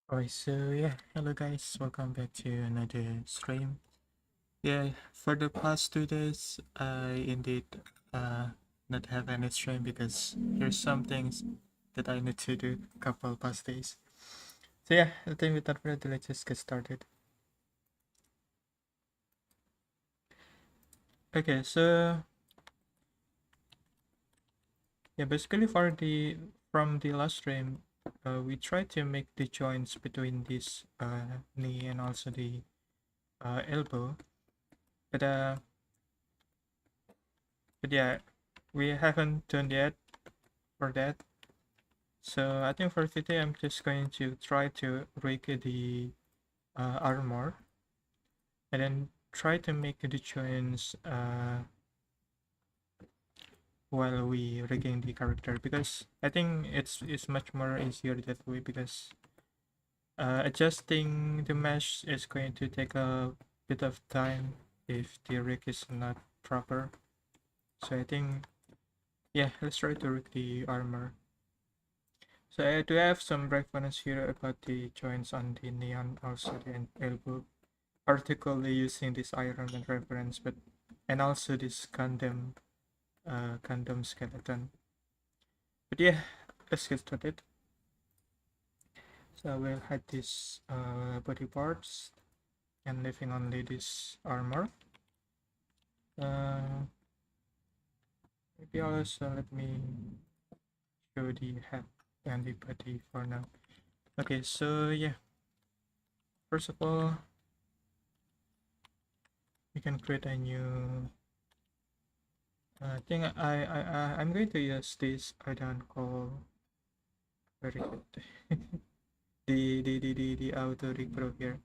Alright, so yeah, hello guys, welcome back to another stream. Yeah, for the past 2 days, I indeed not have any stream because there's some things that I need to do couple past days. So yeah, I think without further ado, let's just get started. Okay, so yeah, basically from the last stream, we tried to make the joints between this knee and also the elbow, but uh but yeah, we haven't done yet for that. So I think for today I'm just going to try to rig the armor and then try to make the joints while we rigging the character, because I think it's much more easier that way, because adjusting the mesh is going to take a bit of time if the rig is not proper. So I think, yeah, let's try to rig the armor. So I do have some reference here about the joints on the knee and also the elbow, particularly using this Iron Man reference, but and also this Gundam skeleton. But yeah, let's get started. So I will hide these body parts and leaving only this armor. Uh, Maybe also let me show the head and the body for now. Okay, so yeah, first of all, we can create a new. I think I'm going to use this icon called very good. The auto rig pro here.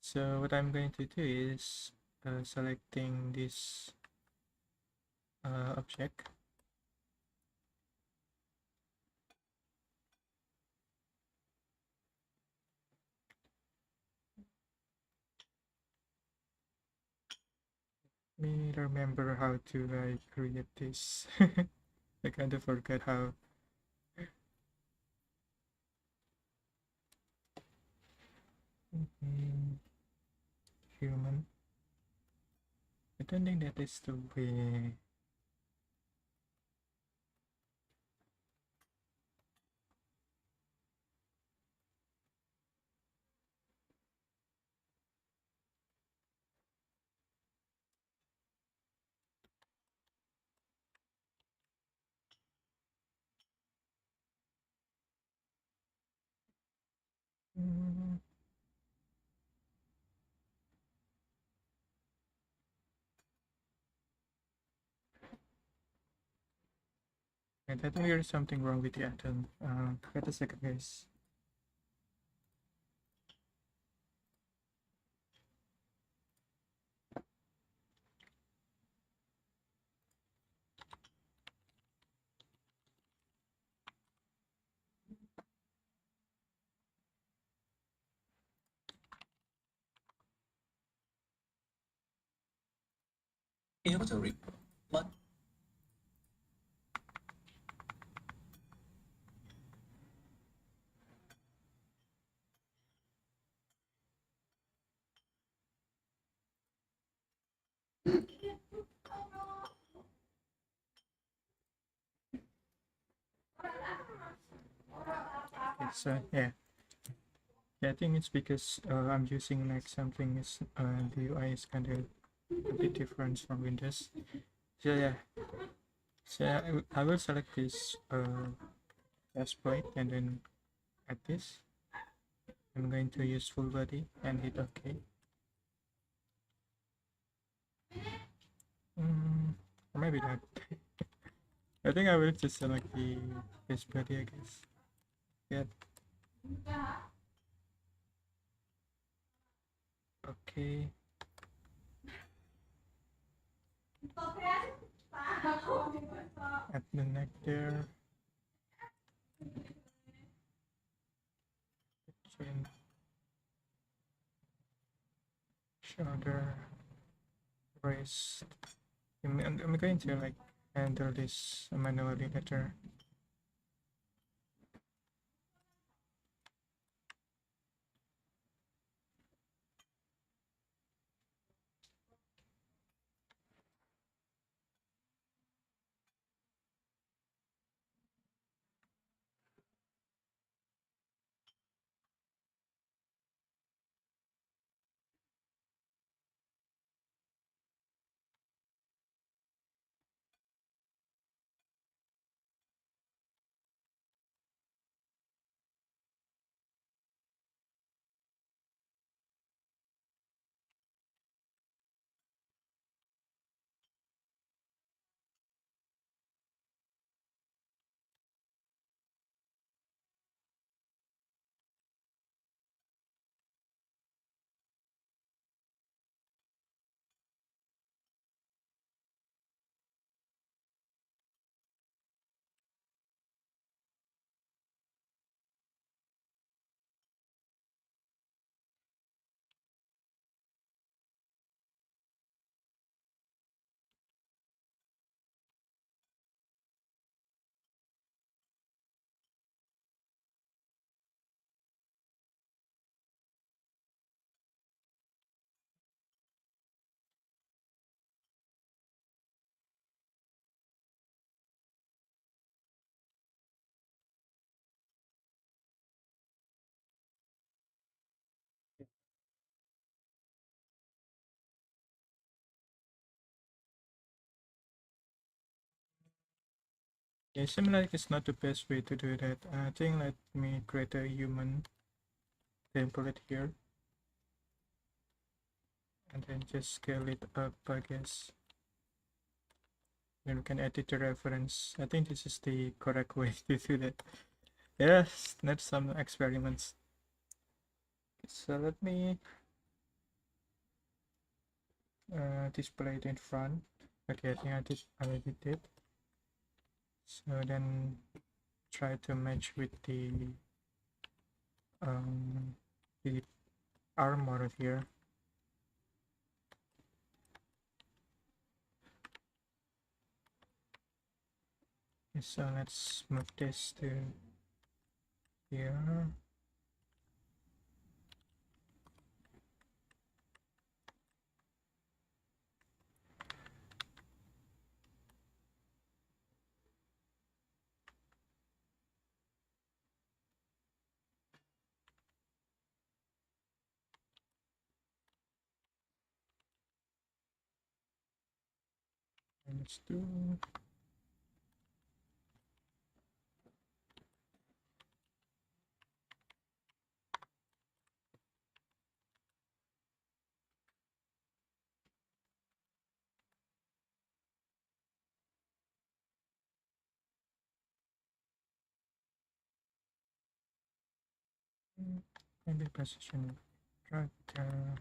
So what I'm going to do is selecting this object. Let me remember how to create this. I kind of forgot how. Mm, Human. I don't think that is the way. Mm, I think there's something wrong with the atom. Wait a second, guys. Inventory. What? Okay, so yeah. Yeah, I think it's because I'm using like something is the UI is kind of a bit different from Windows. So yeah, so I will select this exploit and then add this. I'm going to use full body and hit OK. Or maybe not. I think I will just select the this body, I guess. Yeah. Okay. At the neck there. Chin, shoulder, wrist. I'm going to like handle this manually later. It seems like it's not the best way to do that. I think let me create a human template here and then just scale it up, I guess. Then we can edit the reference. I think this is the correct way to do that. Yes, that's some experiments. So let me display it in front. Okay, I think I already did. So then try to match with the armor here. Okay, so let's move this to here. And let's do maybe position right there.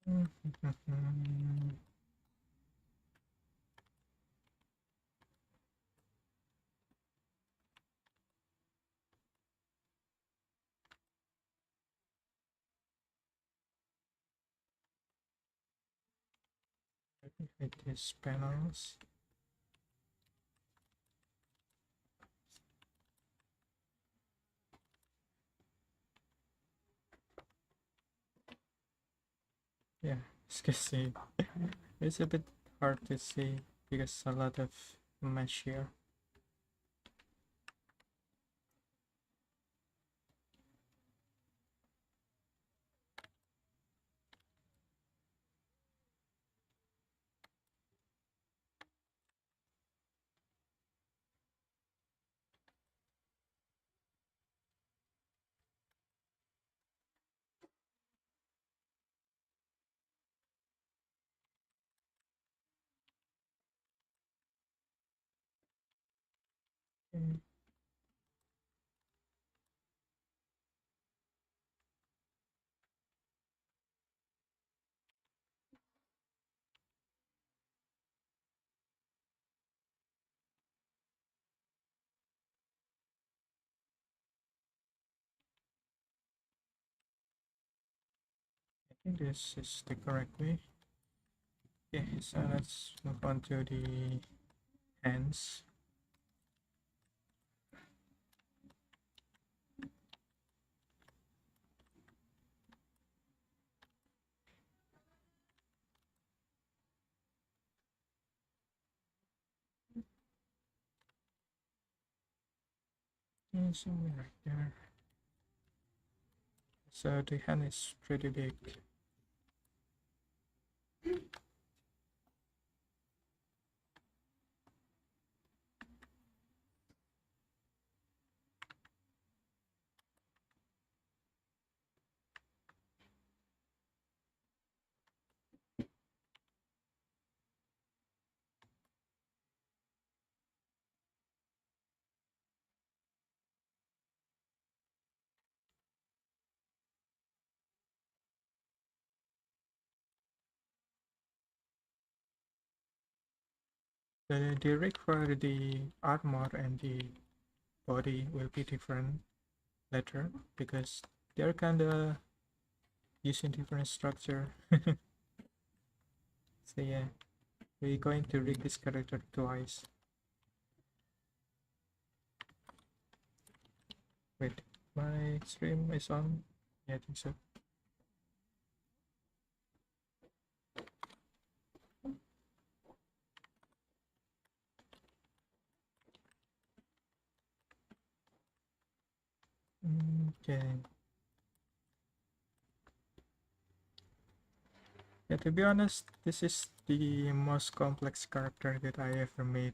Hmm, hmm, Hit these panels. Yeah, as you can see, it's a bit hard to see because a lot of mesh here. Okay. I think this is the correct way. Okay, so let's move on to the hands. Somewhere right there. So the hand is pretty big. The rig for the armor and the body will be different later because they're kinda using different structure. So yeah, we're going to rig this character twice. Wait, my stream is on? Yeah, I think so. Okay. Yeah, to be honest, this is the most complex character that I ever made.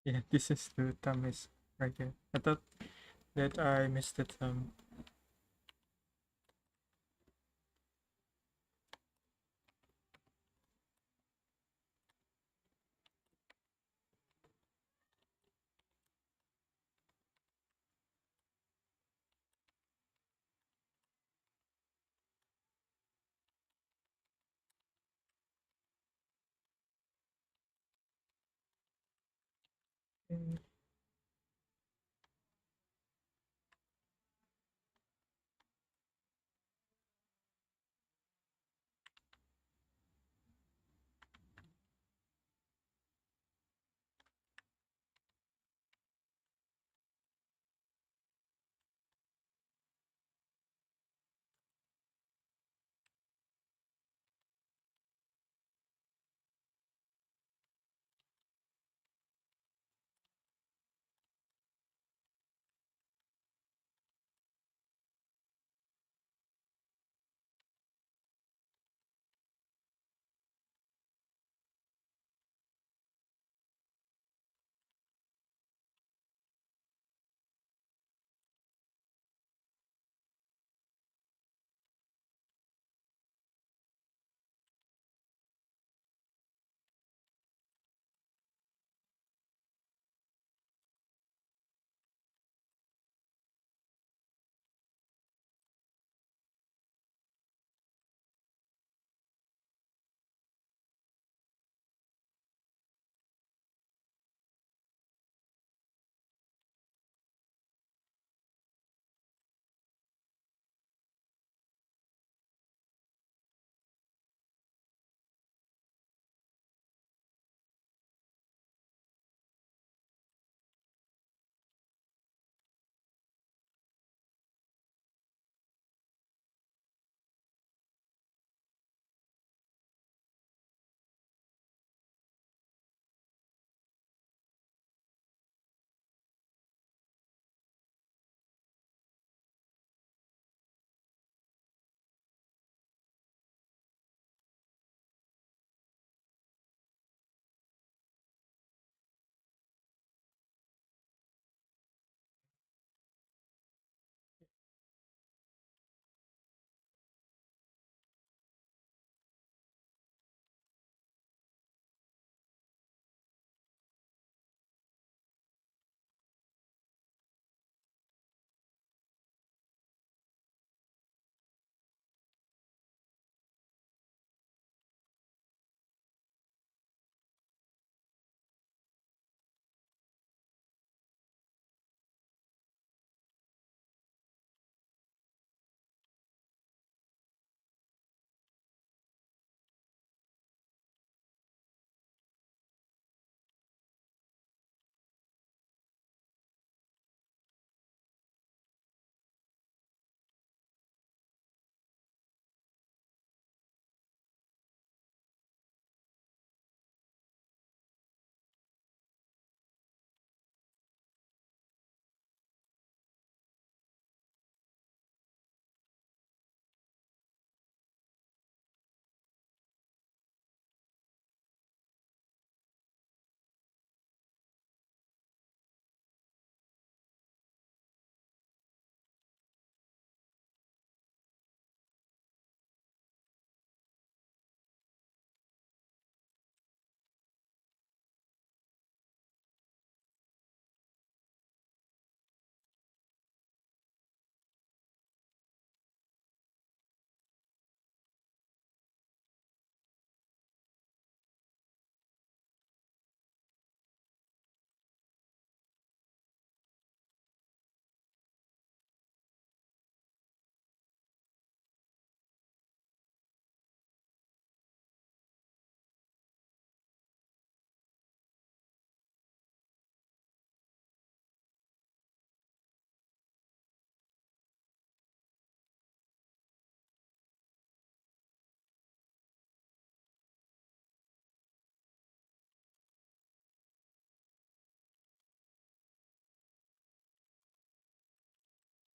Yeah, this is the thumb is right here. I thought that I missed the thumb. Mm,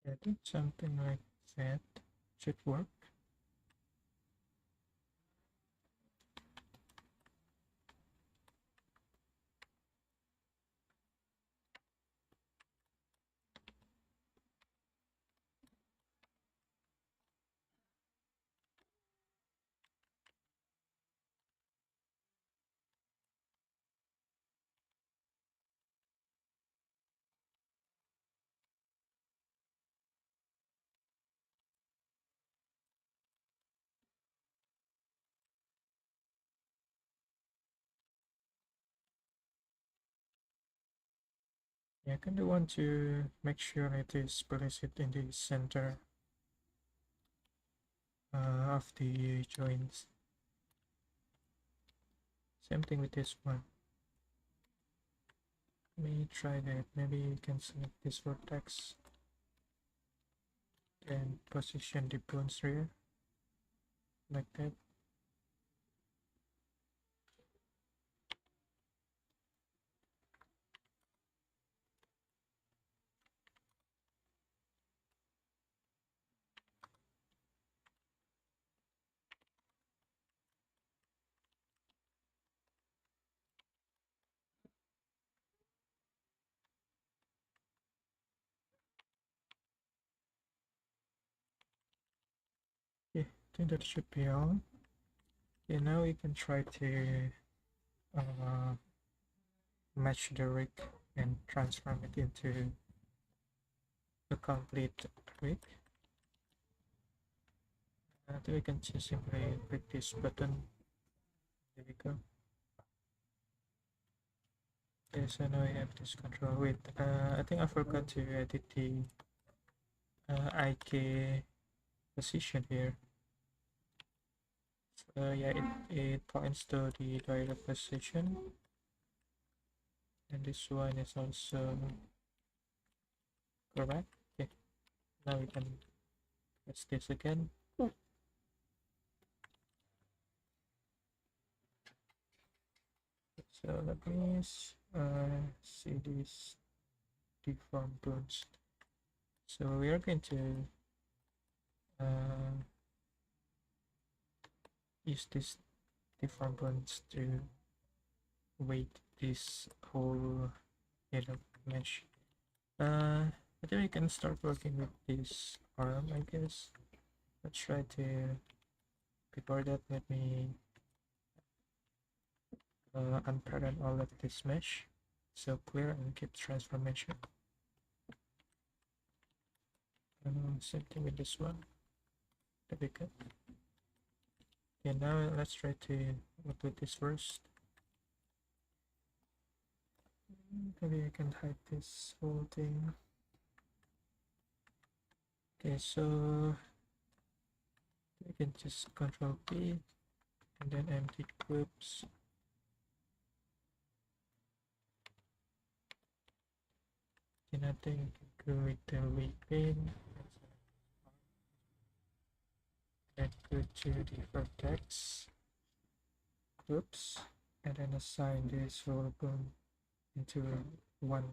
Yeah, I think something like that should work. Yeah, I kind of want to make sure it is placed in the center of the joints. Same thing with this one. Let me try that. Maybe you can select this vertex and position the bones here like that. Yeah, I think that should be all. Okay, now we can try to uh, match the rig and transform it into a complete rig. Then we can just simply click this button. There we go. Okay, so now we have this control. Wait, I think I forgot to edit the IK position here. So yeah, it points to the direct position. And this one is also correct. Okay, now we can press this again. So let me see these deformed bones. So we are going to uh, use this deformed bones to weight this whole mesh. I think we can start working with this arm, I guess. Let's try to, before that, let me unparent all of this mesh. So clear and keep transformation. Same thing with this one. That'd be good. Okay, now let's try to work with this first. Maybe I can hide this whole thing. Okay, so we can just control P and then empty groups. Okay, nothing, go with the weight bin. And go to the vertex groups and then assign this whole bone into one.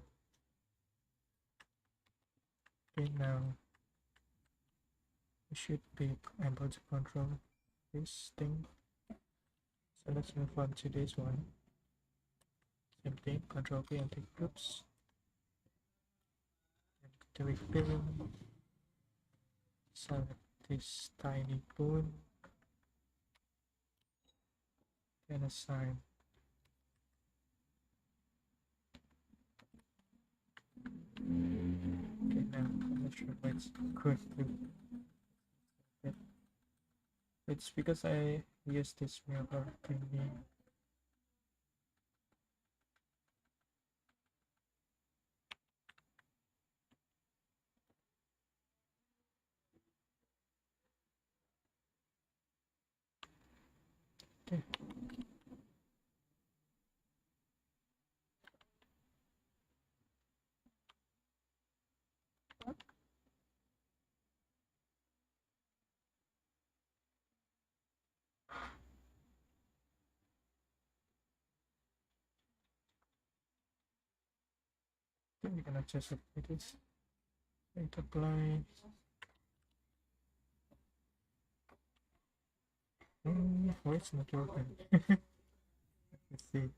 Okay, now we should be able to control this thing. So let's move on to this one. Same thing, control P and take groups. And go to weight bin. Select this tiny bone and assign. Okay, now I'm not sure why it's going to. Okay. It's because I use this mirror thingy. Okay. Okay, we can adjust it with this. Right, apply. Why it's not working? Let's see.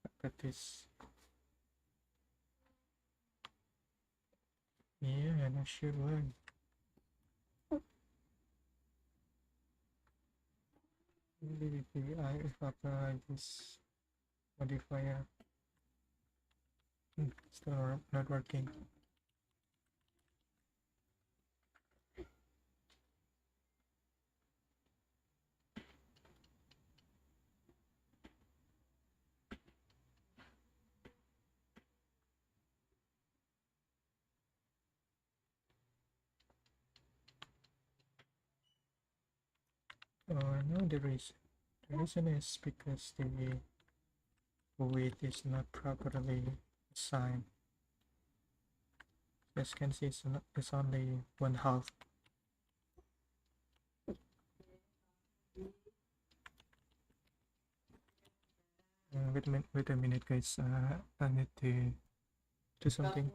Look at this. Yeah, I'm not sure why. Maybe if I apply this modifier, still not working. No, the reason is because the weight is not properly assigned. As you can see, it's only 1/2. Wait a minute, guys. I need to do something.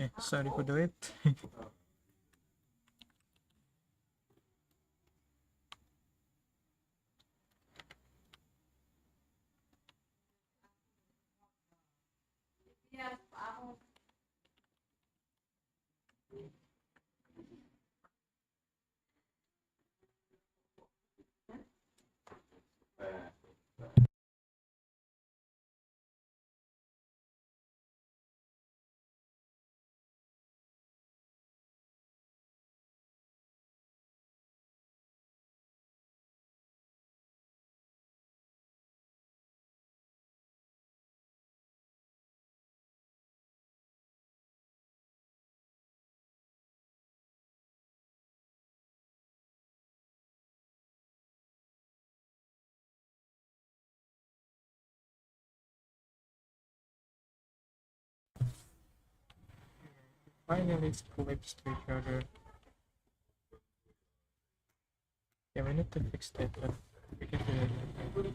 Okay, sorry for the wait. Finally, it's clips to each other. Yeah, we need to fix that, but we can do it.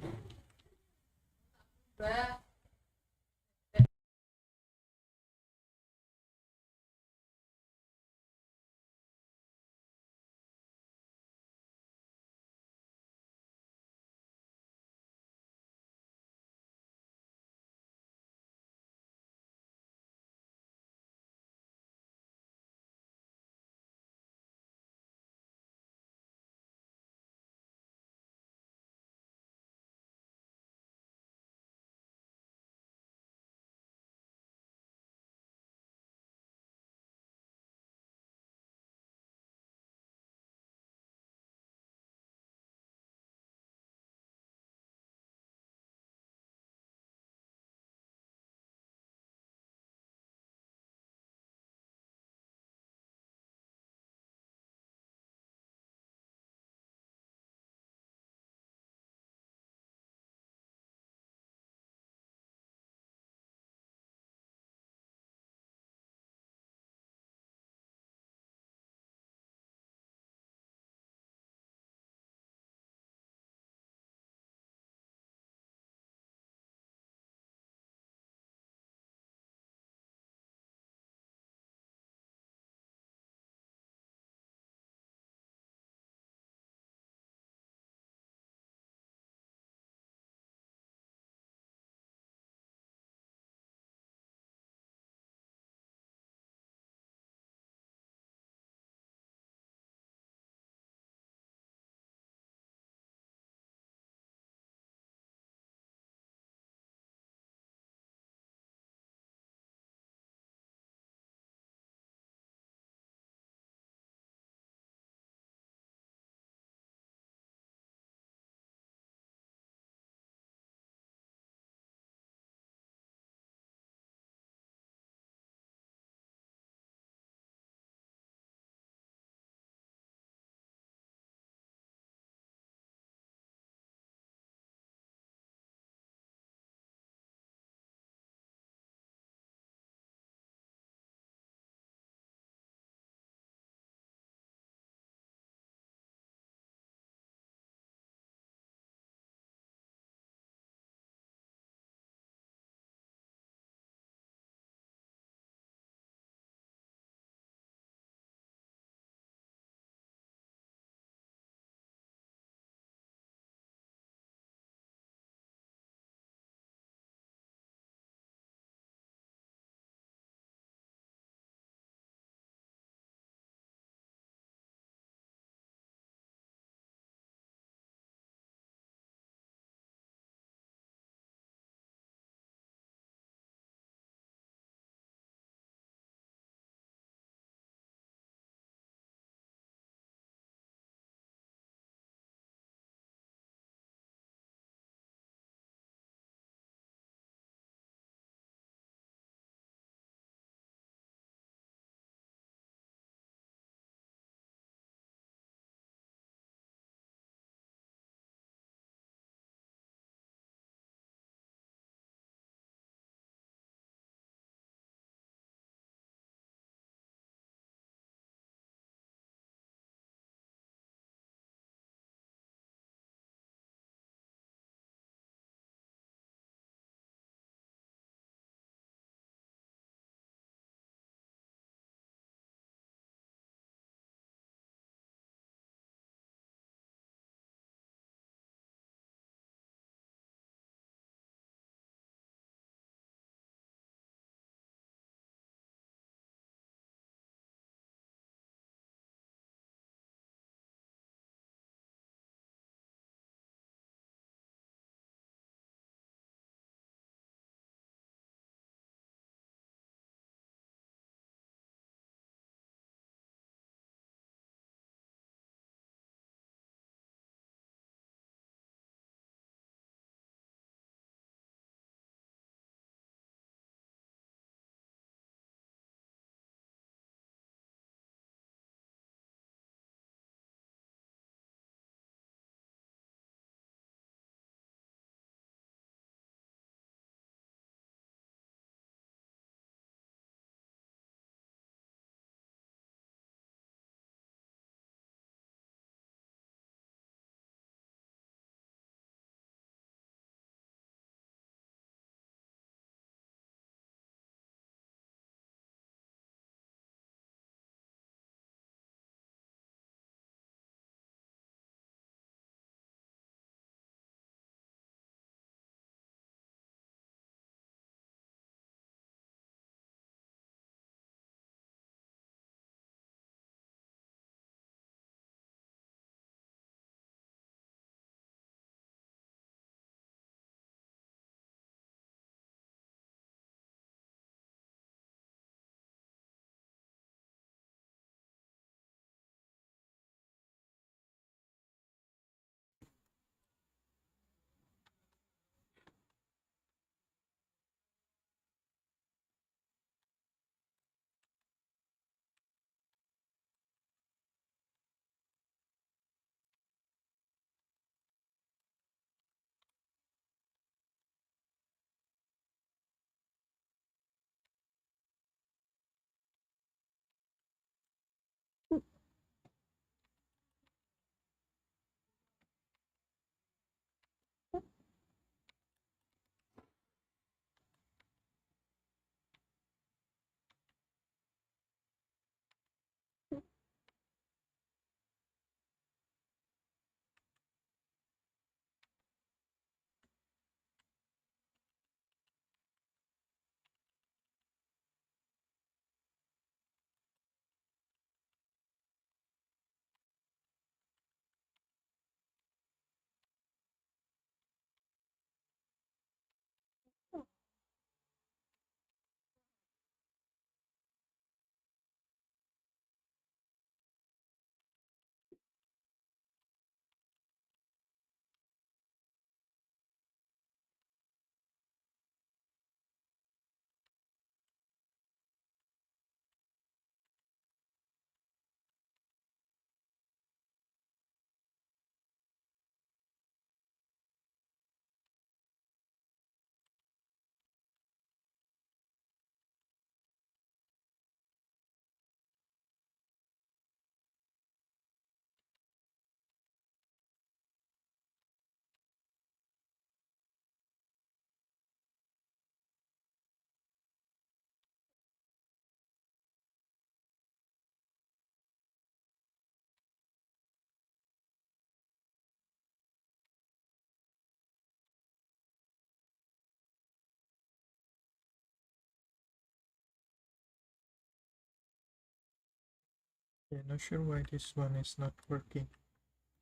Yeah, not sure why this one is not working.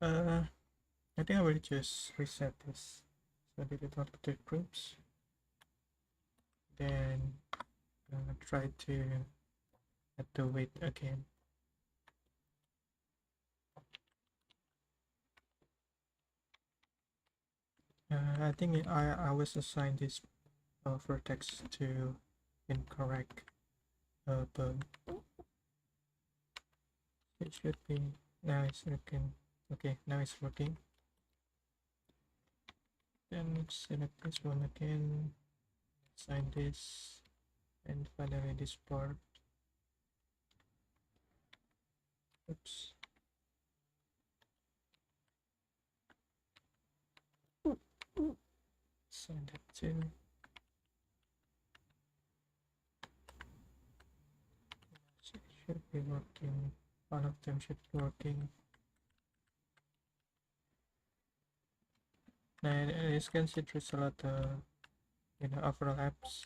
I think I will just reset this. So delete all the groups. Then try to add the weight again. I think I was assigned this vertex to incorrect bone. It should be now it's working. Okay, now it's working. Then let's select this one again, assign this, and finally this part. Oops. Assign that too. So it should be working. One of them should be working. Now, as you can see, there's a lot of overlaps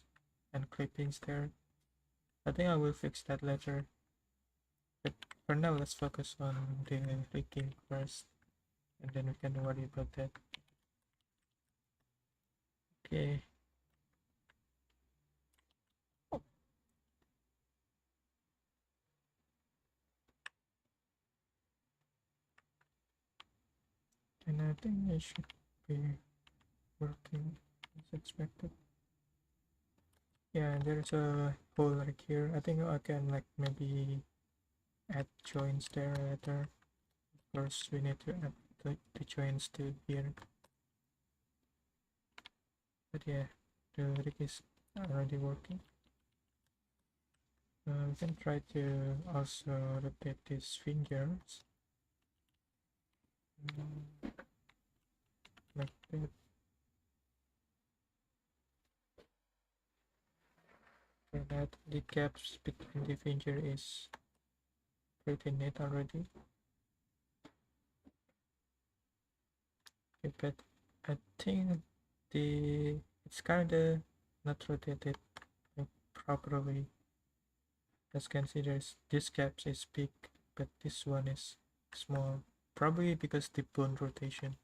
and clippings there. I think I will fix that later. But for now, let's focus on the leaking first, and then we can worry about that. Okay. And I think it should be working as expected. Yeah, there's a hole right here. I think I can like maybe add joints there later. Of course, we need to add the joints to here. But yeah, the rig is already working. We can try to also rotate these fingers like that. So that the gaps between the finger is pretty neat already. Okay, but I think it's kinda not rotated like properly. As considers this gap is big, but this one is small. Probably because the bone rotation.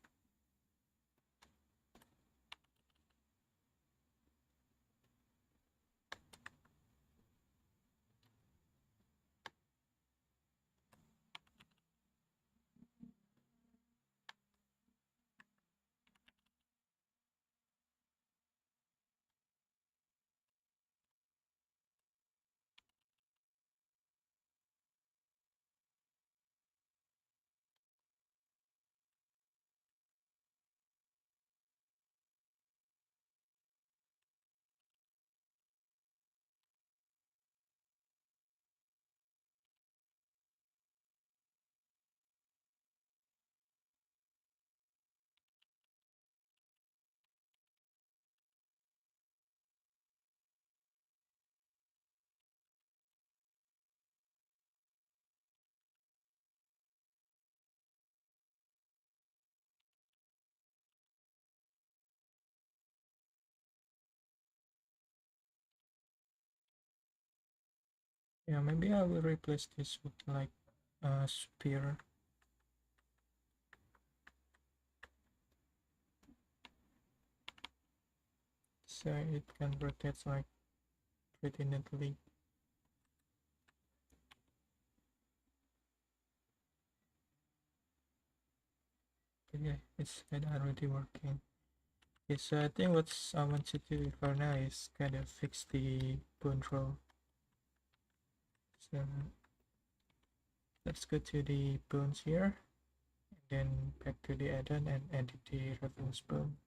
Yeah, maybe I will replace this with like a spear. So it can rotate like pretty neatly. But yeah, it's already working. Okay, so I think what I want to do for now is kind of fix the bone roll. So let's go to the bones here, and then back to the add-on and edit the reference bone.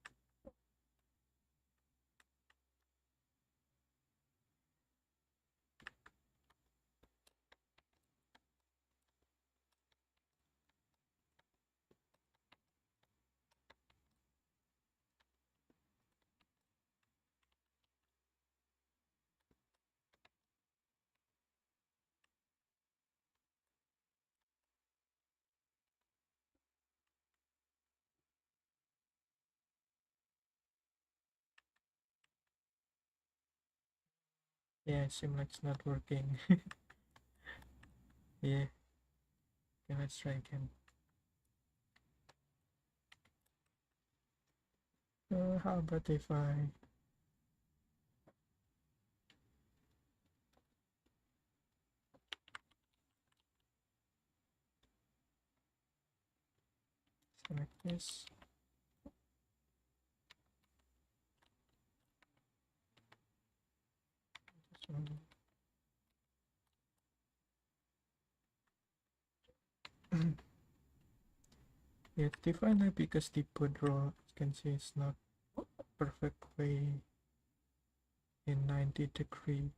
Yeah, it seems like it's not working. Yeah, Okay, let's try again. How about if I select this? This one. Yeah, define because the pod roll, as you can see, it's not perfectly in 90-degree.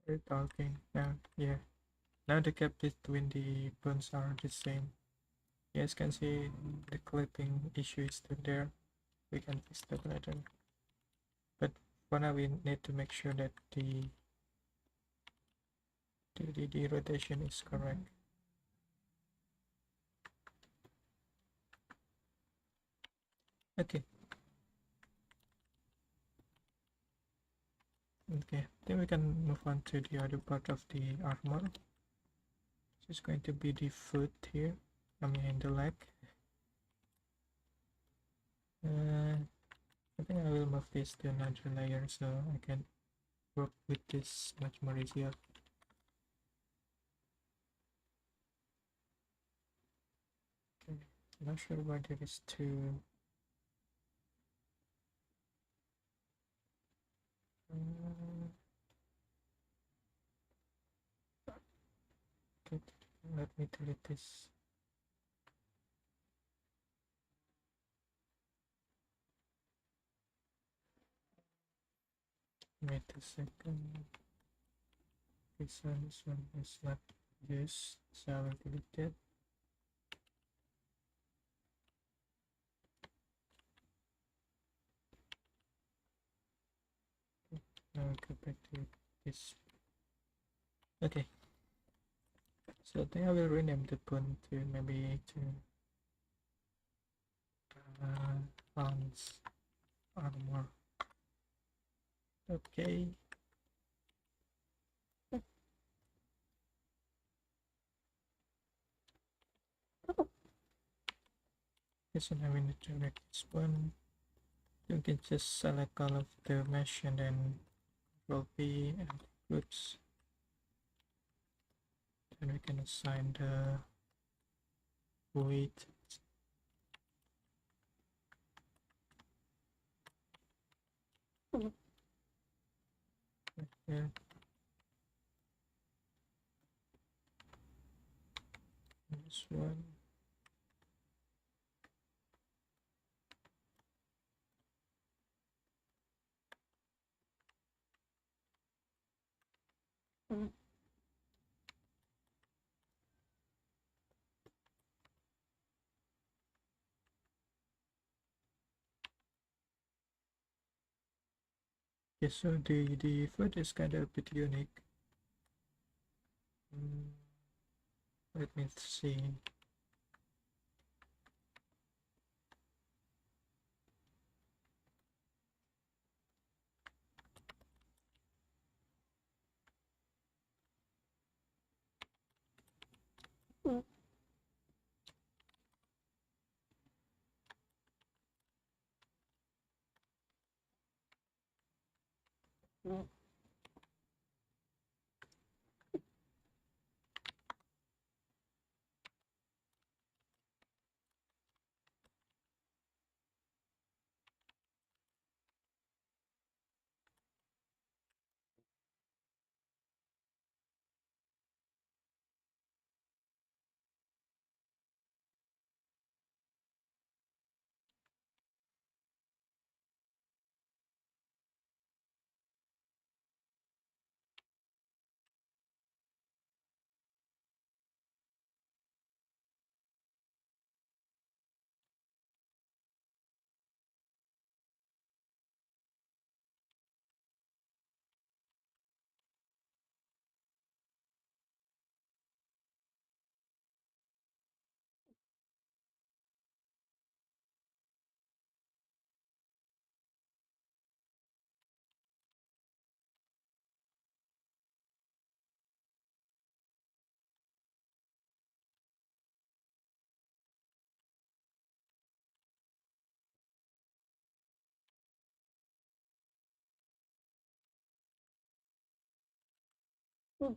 We're talking now. Yeah. Now the gap between the bones are the same. Yes, can see the clipping issue is still there. We can fix that later. But for now, we need to make sure that the rotation is correct. Okay. Okay, then we can move on to the other part of the armor. This is going to be the foot here. I mean the leg. I think I will move this to another layer so I can work with this much more easier. Okay, not sure why there is two. Okay, let me delete this. Wait a second. This one is not this, so I will delete it. Now I'll go back to this. Okay. So I think I will rename the bone to maybe to Hantz armor. Okay. Yes, and I will need to select this one. You can just select all of the mesh and then Control P and groups. Then we can assign the weight. Yeah. This one. Yeah, so the foot is kind of a bit unique. Let me see. Yeah,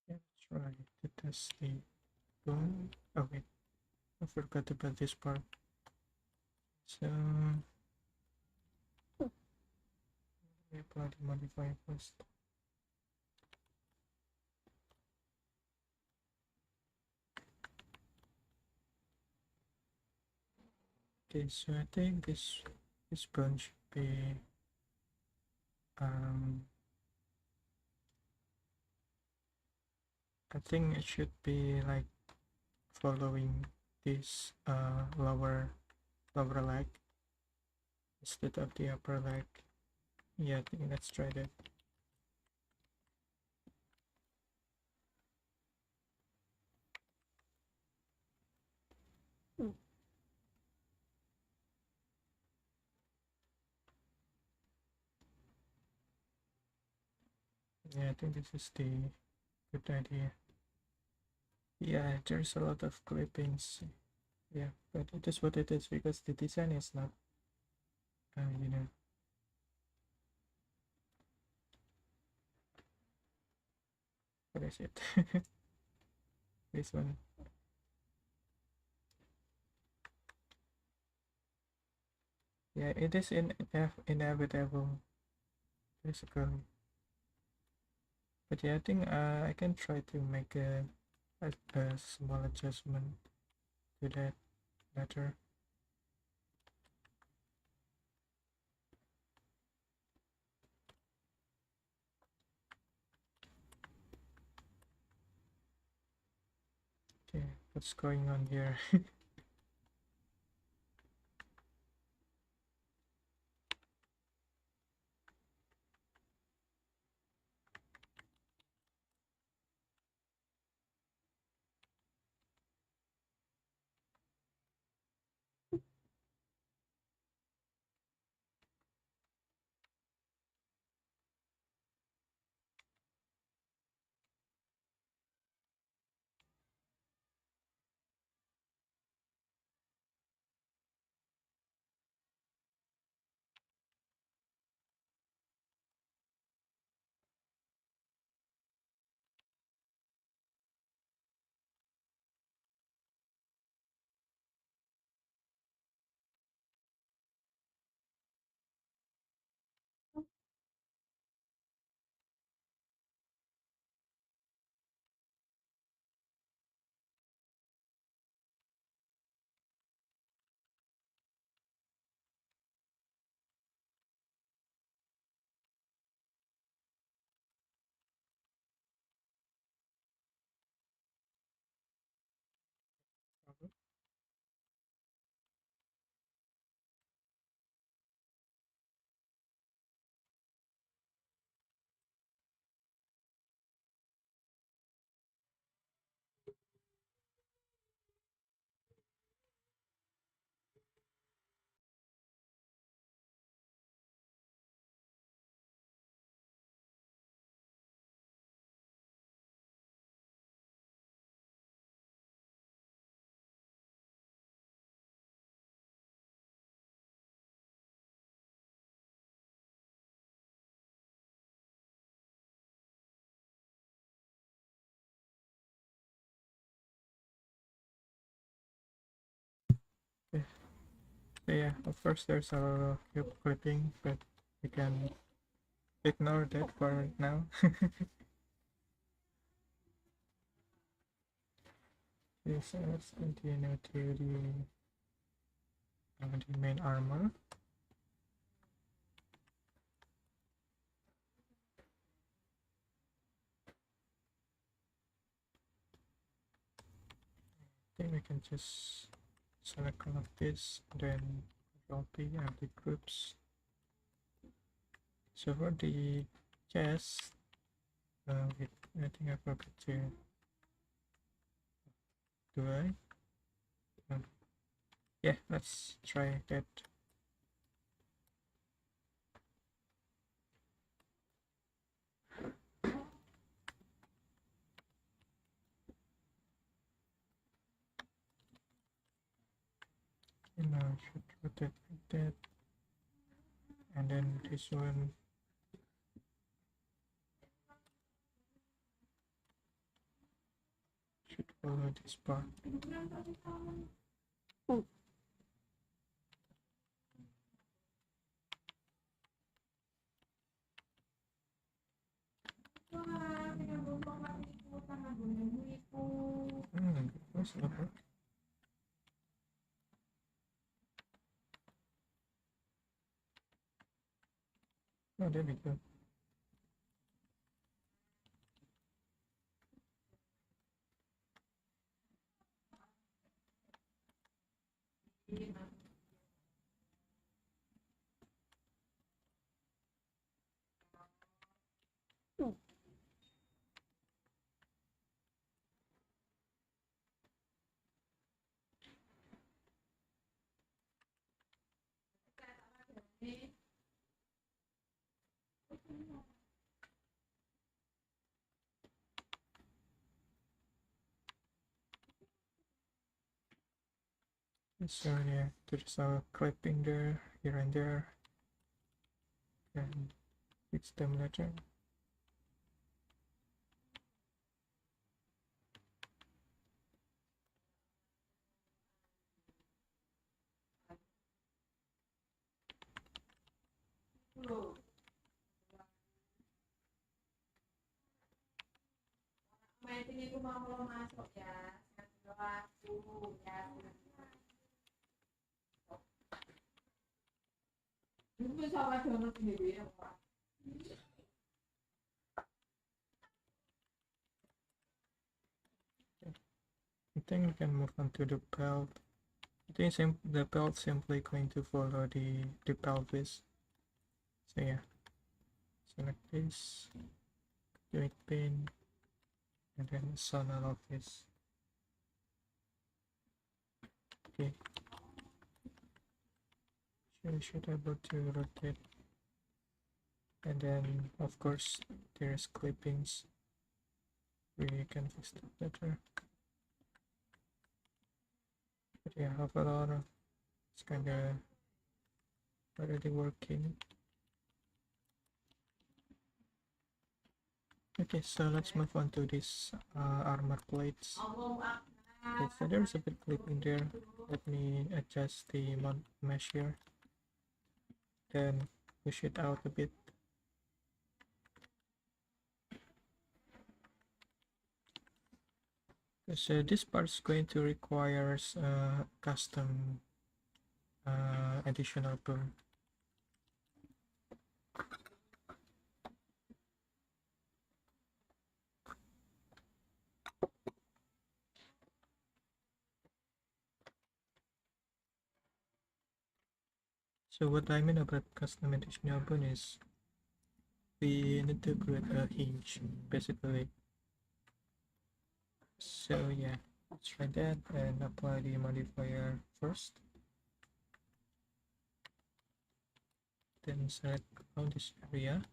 let's try to test the boom. Oh wait, I forgot about this part. So we apply the modifier first. Okay, so I think this bone should be um I think it should be like following this lower leg instead of the upper leg. Yeah, I think let's try that. Yeah, I think this is the good idea. Yeah, there's a lot of clippings. Yeah, but it is what it is because the design is not, you know, what is it? This one. Yeah, it is inevitable, basically. But yeah, I think I can try to make a small adjustment to that later. Okay, what's going on here? Okay. So yeah, of course there's a clipping, but we can ignore that for now. Okay, so let's continue to the main armor. I think we can just select all of this, then copy of the groups. So for the chest, wait, I think I forgot to do I? Yeah, let's try that. And now I should rotate like that, and then this one. Should follow this part. Where's the work? Oh, there we go. So yeah, there's a clipping there, here and there, and fix them later. Ini aku mau masuk ya. Aku ya. Itu sama download sendiri ya, Pak. I think we can move on to the belt. I think the belt simply going to follow the pelvis. So yeah, select this, joint pin, and then assign all of this. Okay. So we should be able to rotate. And then of course there's clippings. We can fix that better. But yeah, overall it's kinda already working. Okay, so let's move on to this armor plates. Okay, so there's a bit clip in there. Let me adjust the mesh here. Then push it out a bit. So this part is going to require custom additional boom. So what I mean about custom additional boom is we need to create a hinge basically. So yeah, let's try that and apply the modifier first. Then select all this area.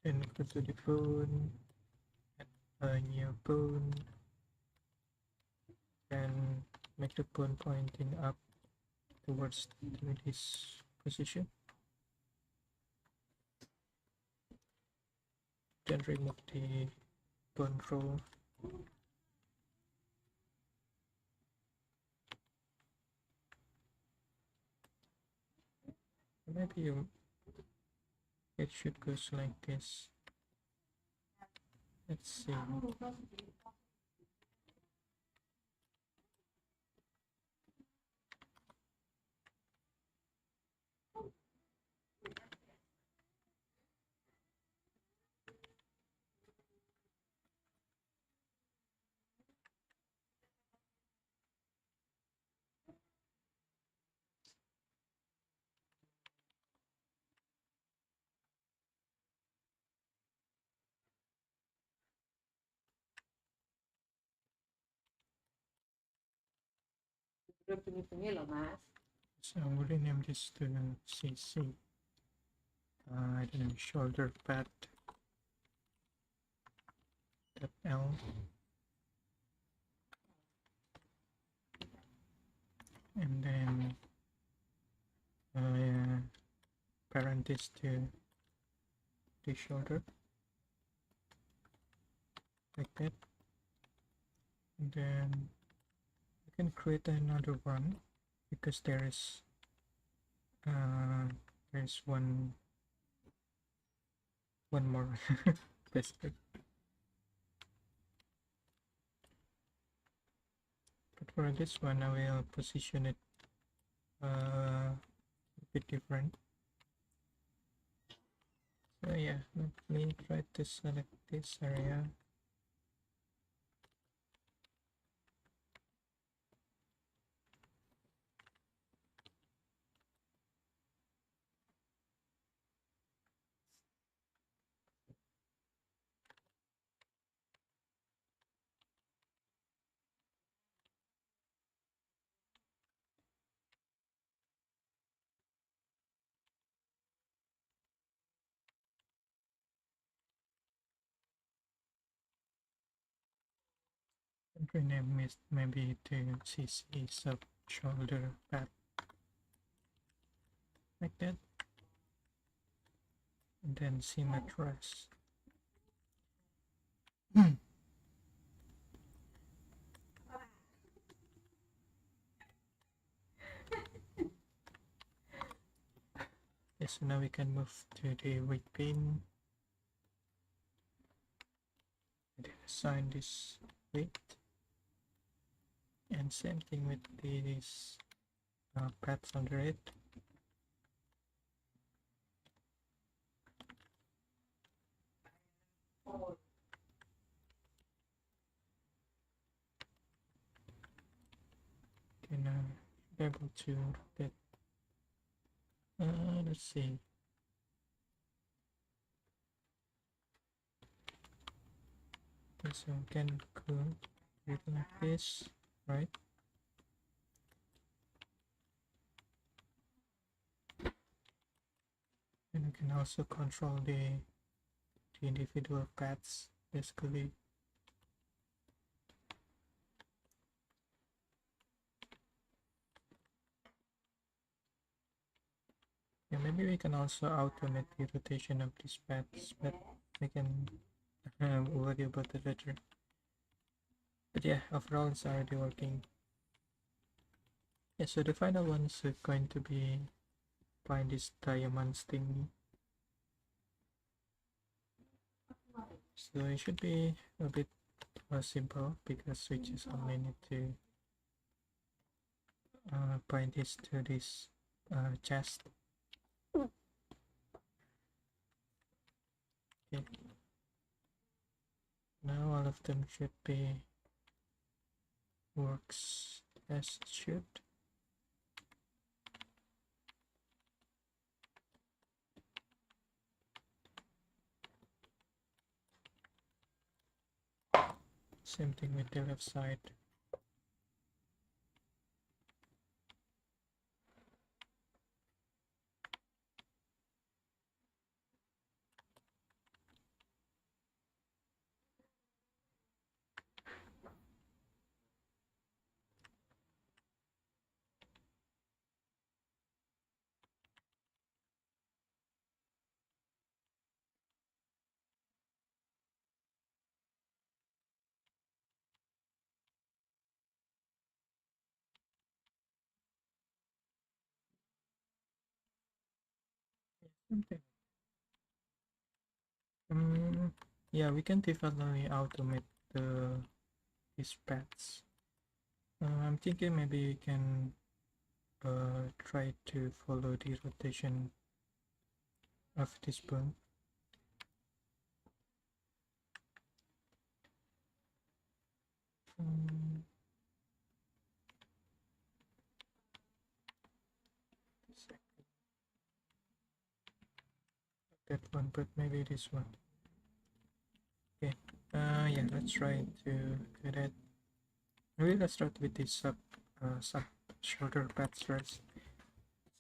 Then go to the bone, add a new bone, and make the bone pointing up towards this position. Then remove the bone roll. Maybe it should go like this. Let's see. So I'm going to rename this to CC. I don't know, shoulder pad .l, and then parent this to the shoulder, like that. And then you can create another one because there's one more basically. But for this one, I will position it a bit different. So yeah, let me try to select this area. And rename it maybe to CC sub shoulder pad, like that. And then symmetrize. Okay, so now we can move to the weight bin and then assign this weight, and same thing with these pads under it. Can be able to get let's see. Okay, so we can go it like this, right? And we can also control the individual pads basically. Yeah, maybe we can also automate the rotation of these pads, but we can worry about that later. But yeah, overall it's already working. Yeah, so the final one is going to be find this diamonds thing. So it should be a bit more simple because we just only need to bind this to this chest. Okay. Now all of them should be works as it should. Same thing with the left side. Something. yeah, we can definitely automate these paths. I'm thinking maybe we can try to follow the rotation of this bone. Um, that one, but maybe this one. Okay. Yeah, let's try to do that. Maybe let's start with the sub shoulder paths first.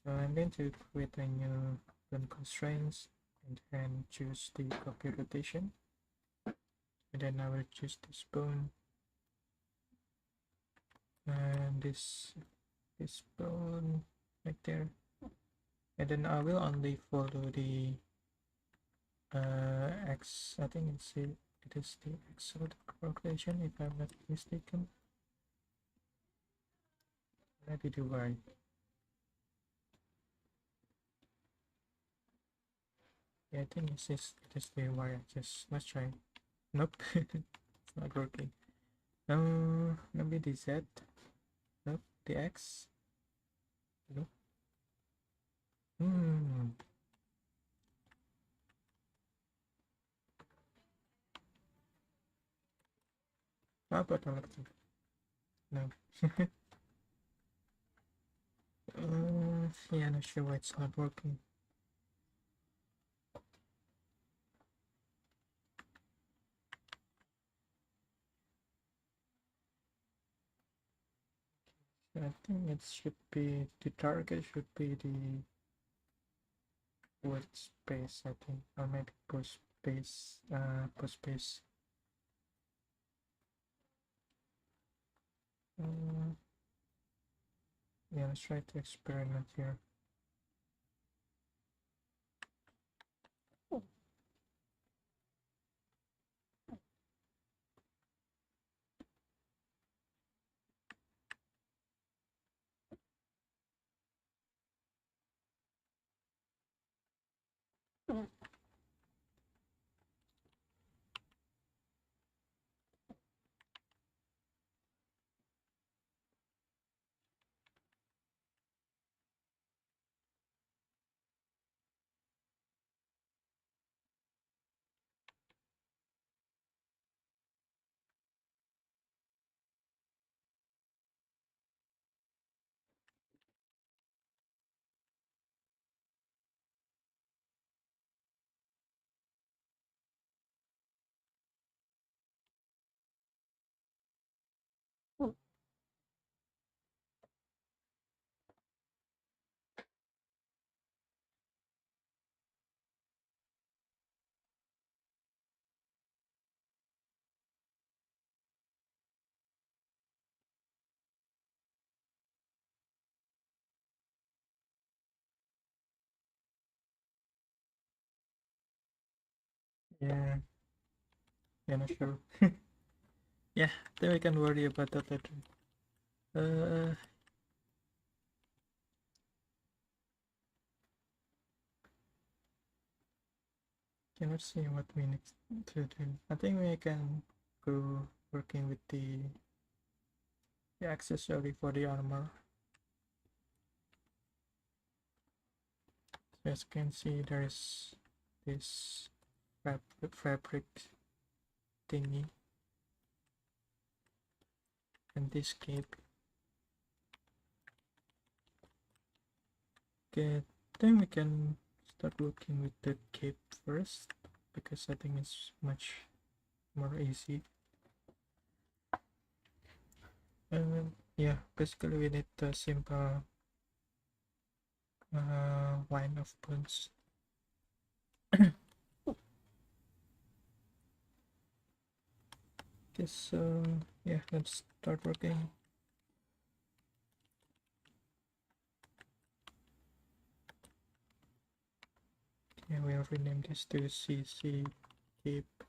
So I'm going to create a new bone constraints and then choose the copy rotation. And then I will choose this bone and this bone right there. And then I will only follow the X. I think it is the X rotation if I'm not mistaken. Maybe the Y. Yeah, I think it is the Y axis. Let's try. Nope, it's not working. Maybe the Z. Nope, the X. Nope. How about electric? No. Yeah, not sure why it's not working. I think it should be the target should be the word space, I think, or maybe post space. Post space. Yeah, let's try to experiment here. Yeah, yeah, not sure. Yeah, then we can worry about that later. Cannot see what we need to do. I think we can go working with the accessory for the armor. So as you can see, there's this fabric thingy and this cape. Okay, then we can start working with the cape first because I think it's much more easy. Yeah, basically we need a simple line of bones. Okay, so yeah, let's start working. Okay, we'll rename this to CC Cape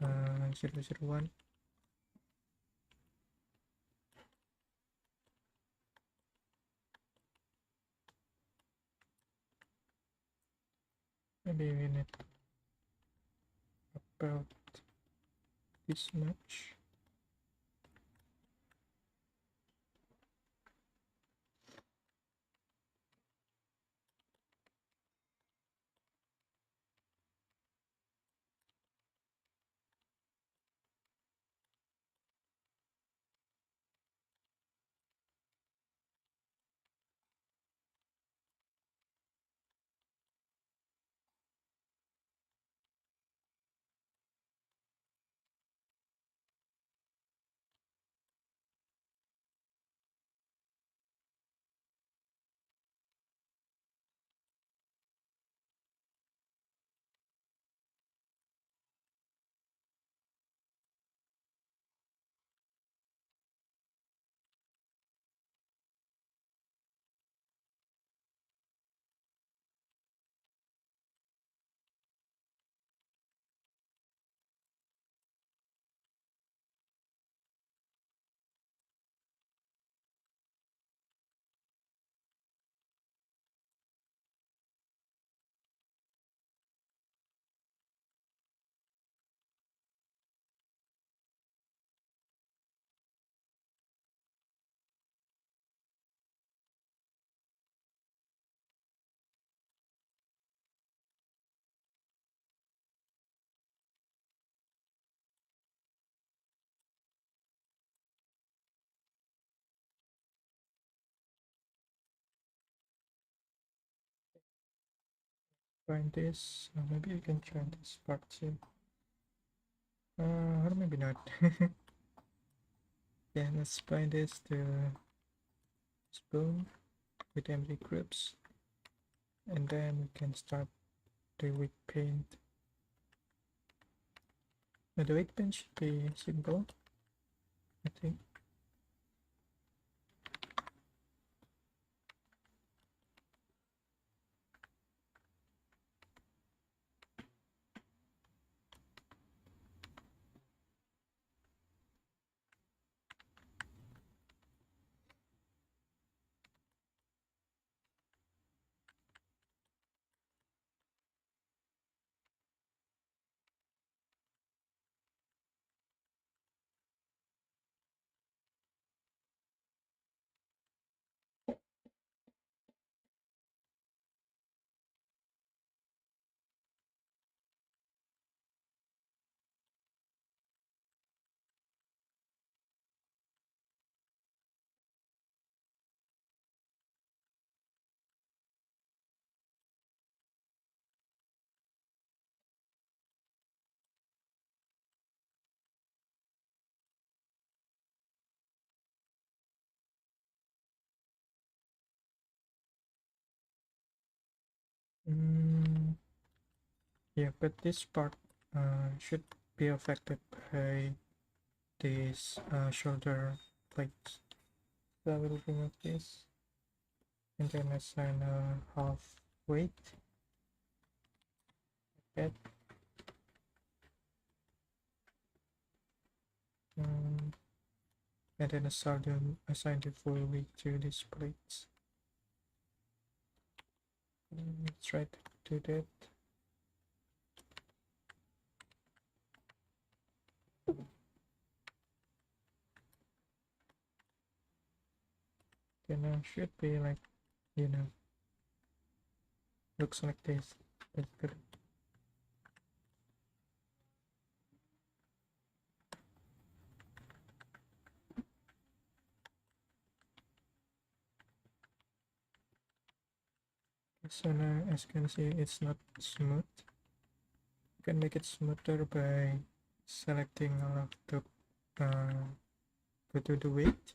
001. Maybe we need about this much. Find this. Maybe I can try this part too. Or maybe not. Yeah, let's bind this to spoon with empty groups, and then we can start the weight paint. Now the weight paint should be simple, I think. Yeah, but this part should be affected by this shoulder plates. So I will remove this and then assign a half weight like that. And then assign the full weight to these plates. Let's try to do that. Then should be like, looks like this basically. So now, as you can see, it's not smooth. You can make it smoother by selecting all of the go to the weight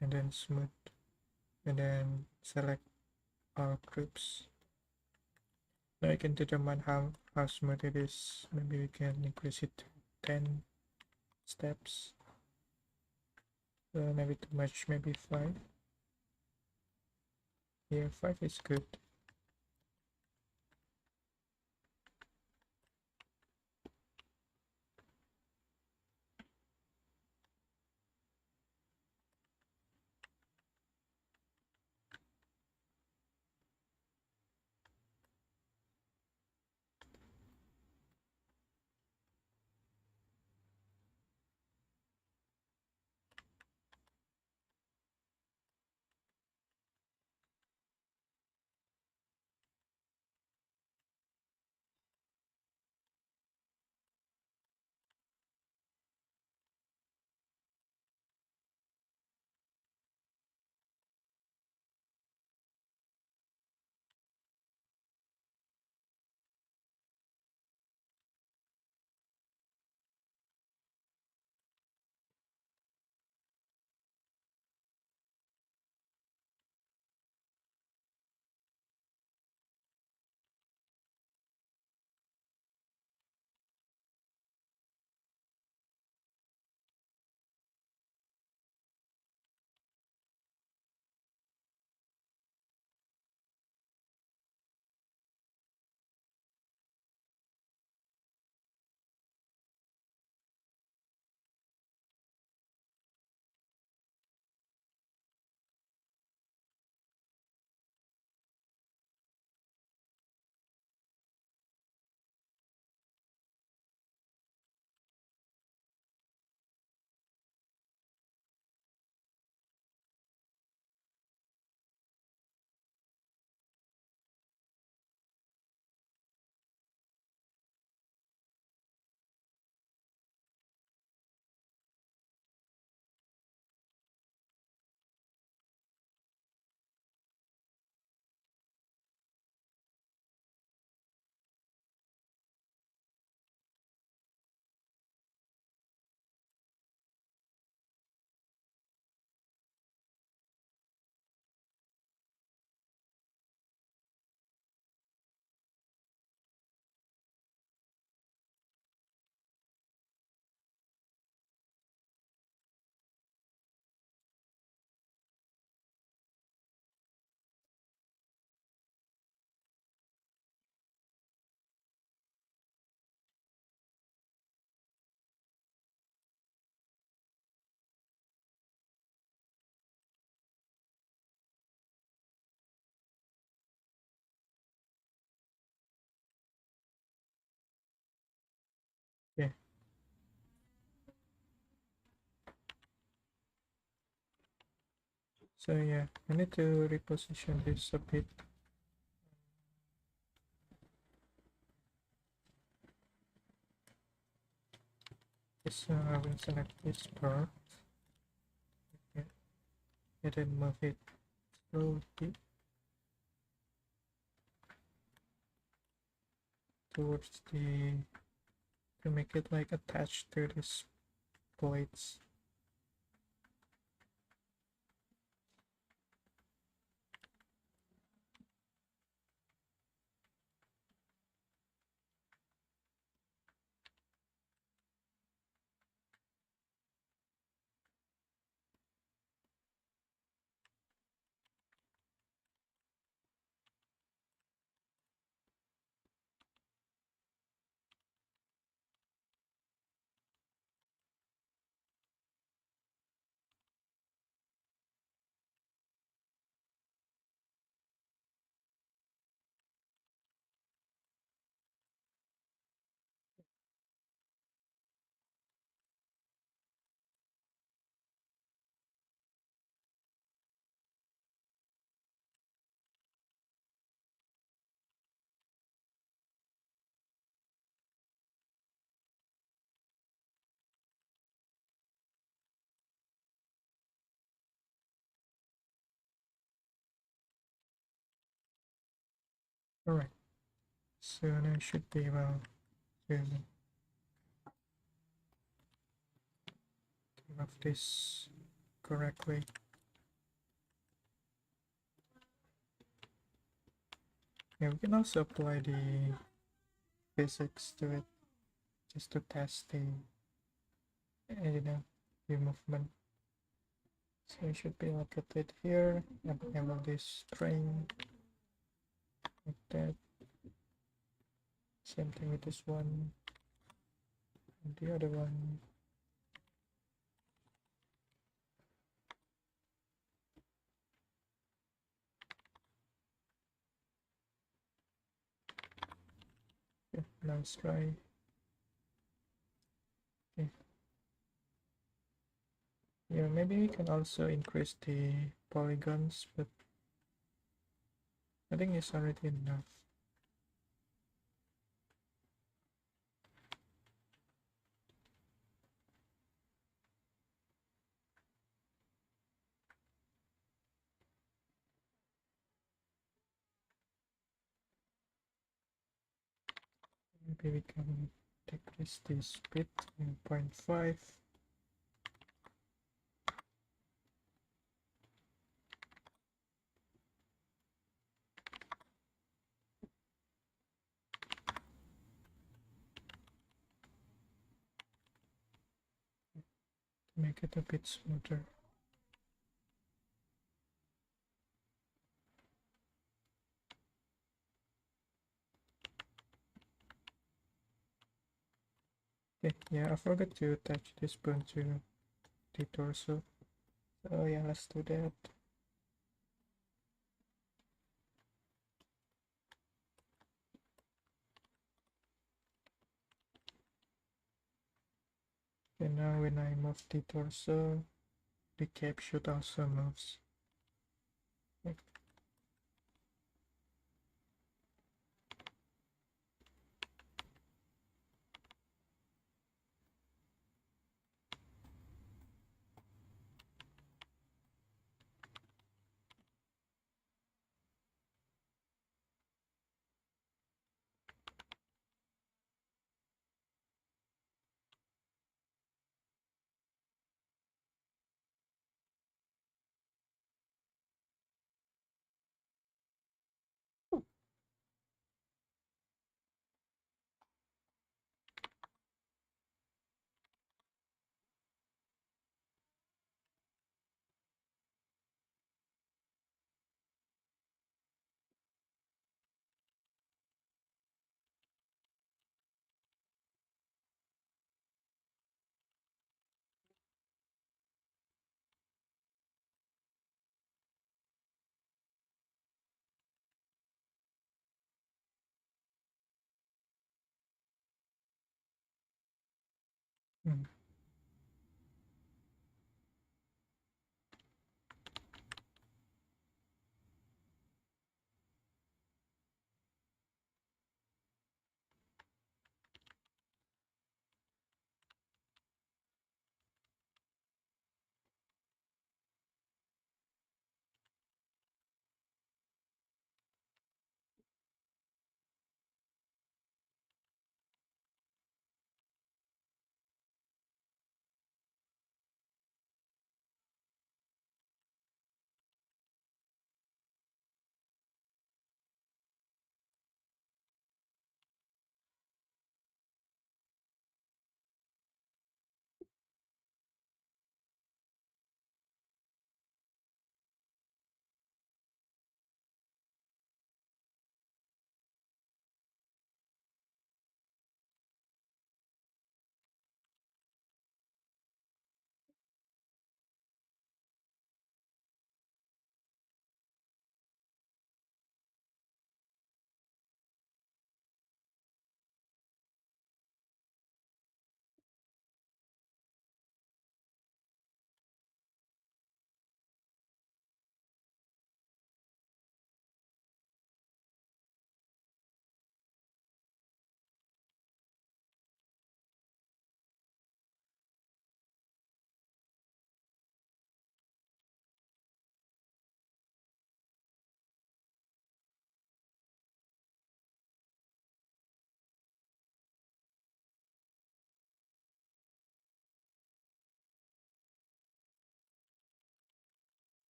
and then smooth, and then select all groups. Now you can determine how smooth it is. Maybe we can increase it to 10 steps. Maybe too much, maybe 5. Yeah, 5 is good. So yeah, I need to reposition this a bit. So I will select this part. Okay. And then move it slowly towards the, to make it like attached to these plates. Alright, so now I should be able to move this correctly. Yeah, we can also apply the physics to it just to test the, the movement. So I should be able to put it here and enable this train like that. Same thing with this one and the other one. Yeah, let's try. Okay. Yeah, maybe we can also increase the polygons, but I think it's already enough. Maybe we can decrease the speed in 0.5. Make it a bit smoother. Okay, yeah, I forgot to attach this bone to the torso. So yeah, let's do that. And now when I move the torso, the cape should also moves. Okay.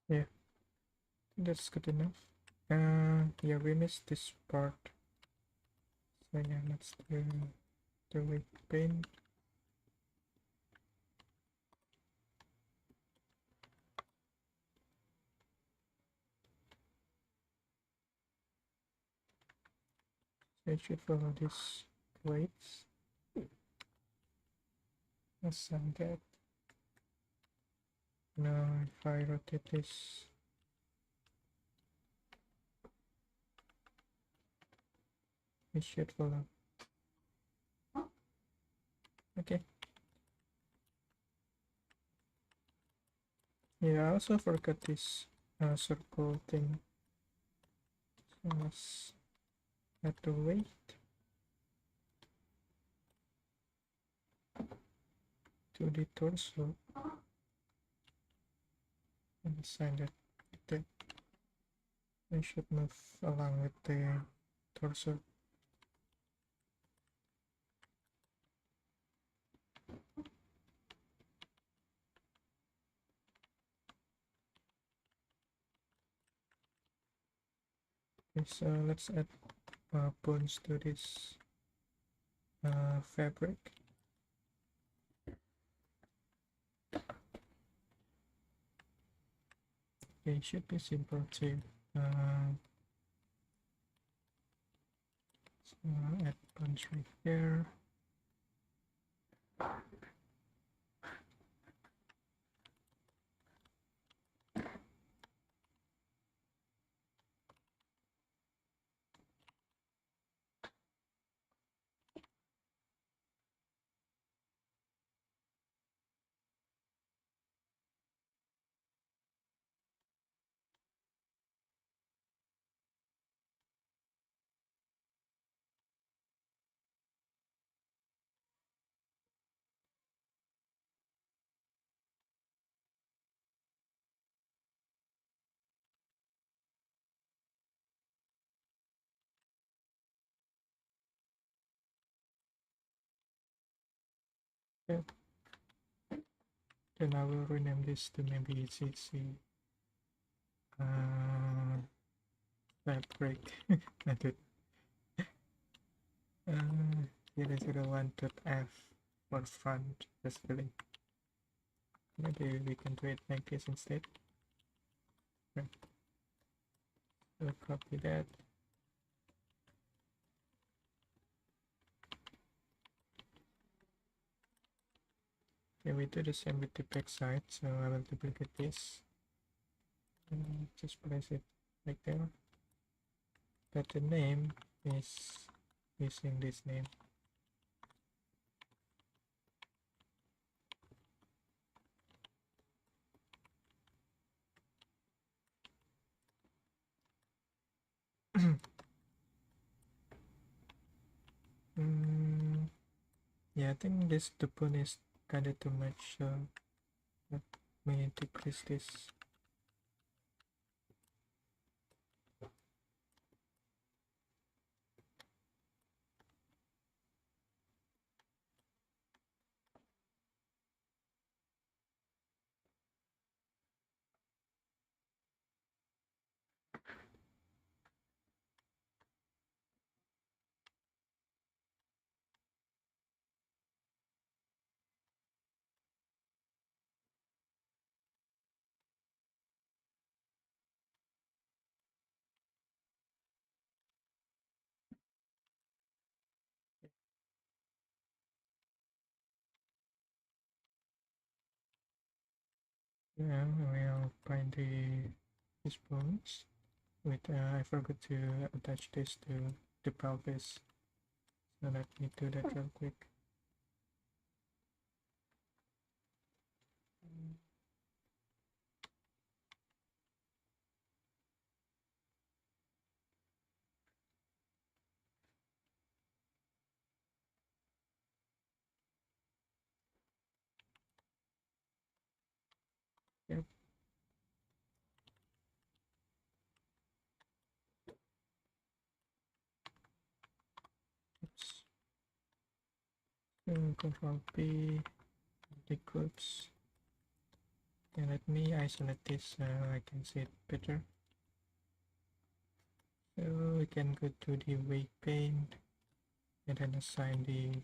Yeah, that's good enough. Yeah, we missed this part. So yeah, let's do the weight paint. So it should follow these weights. Assign that. Now if I rotate this, it should follow. Okay. Yeah, I also forgot this circle thing. So let's add the weight to the torso and assign that. I should move along with the torso. Okay, so let's add bones to this fabric. Okay, it should be simple too. So add bones right here. Yeah. Then I will rename this to maybe CC fabric. I did. Uh, 001.f for front, basically. Maybe we can do it like this instead. Right. We'll copy that. Okay, we do the same with the back side, so I will duplicate this and just place it like there. But the name is using this name. Yeah, I think this tupon is kinda too much, so let me decrease this. Yeah, we'll find these bones. Wait, I forgot to attach this to the pelvis. So let me do that real quick. Yep. Oops. So Control P, the clips. And let me isolate this so I can see it better. So we can go to the weight pane and then assign the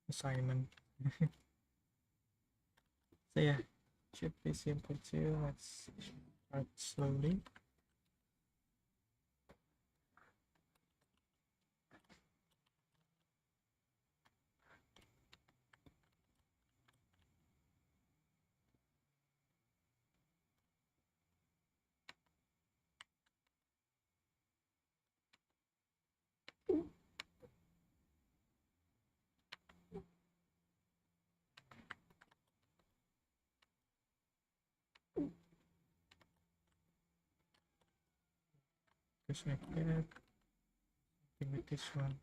assignment. So yeah, should be simple too. Let's start slowly. Just like that. Something with this one.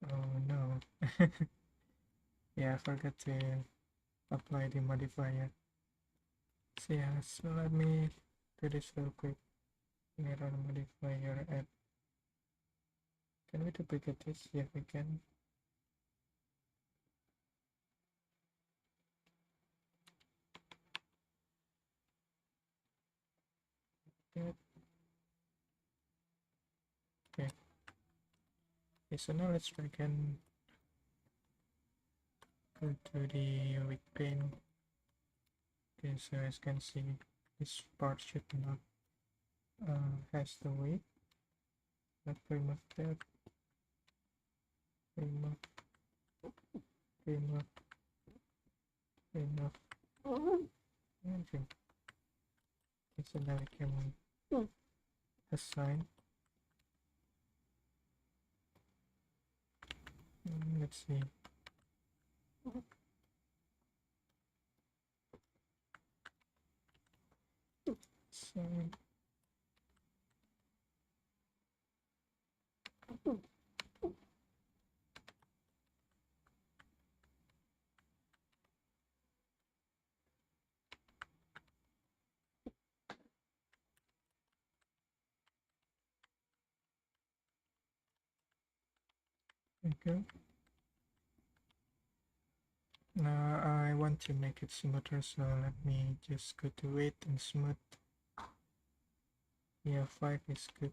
Oh no. Yeah, I forgot to apply the modifier. So yeah, so let me do this real quick. Mirror modifier add. Can we duplicate this? Yeah, we can. Good. Okay. Okay, so now let's try again. Go to the weak pane. Okay, so as you can see, this part should not has the weight. Let's remove that. Remove. Remove. Remove. Okay. Okay, so now we can assign. Let's see. So okay. Now I want to make it smoother, so let me just go to weight and smooth. Yeah, 5 is good.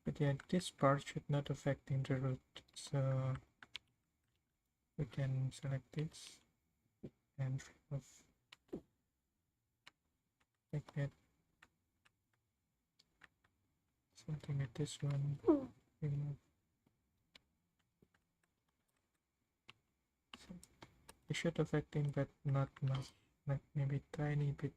But yeah, this part should not affecting the root, so we can select this and remove like that. Something with this one. Remove. So it should affecting, but not much. Like maybe tiny bit.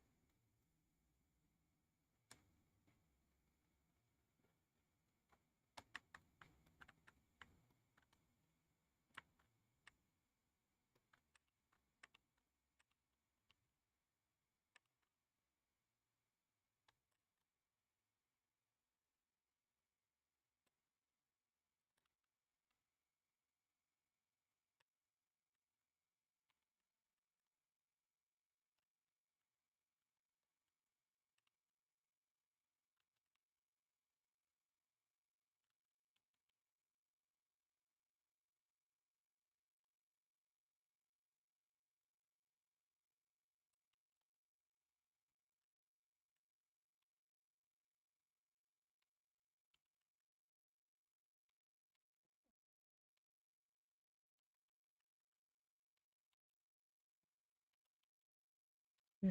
Yeah,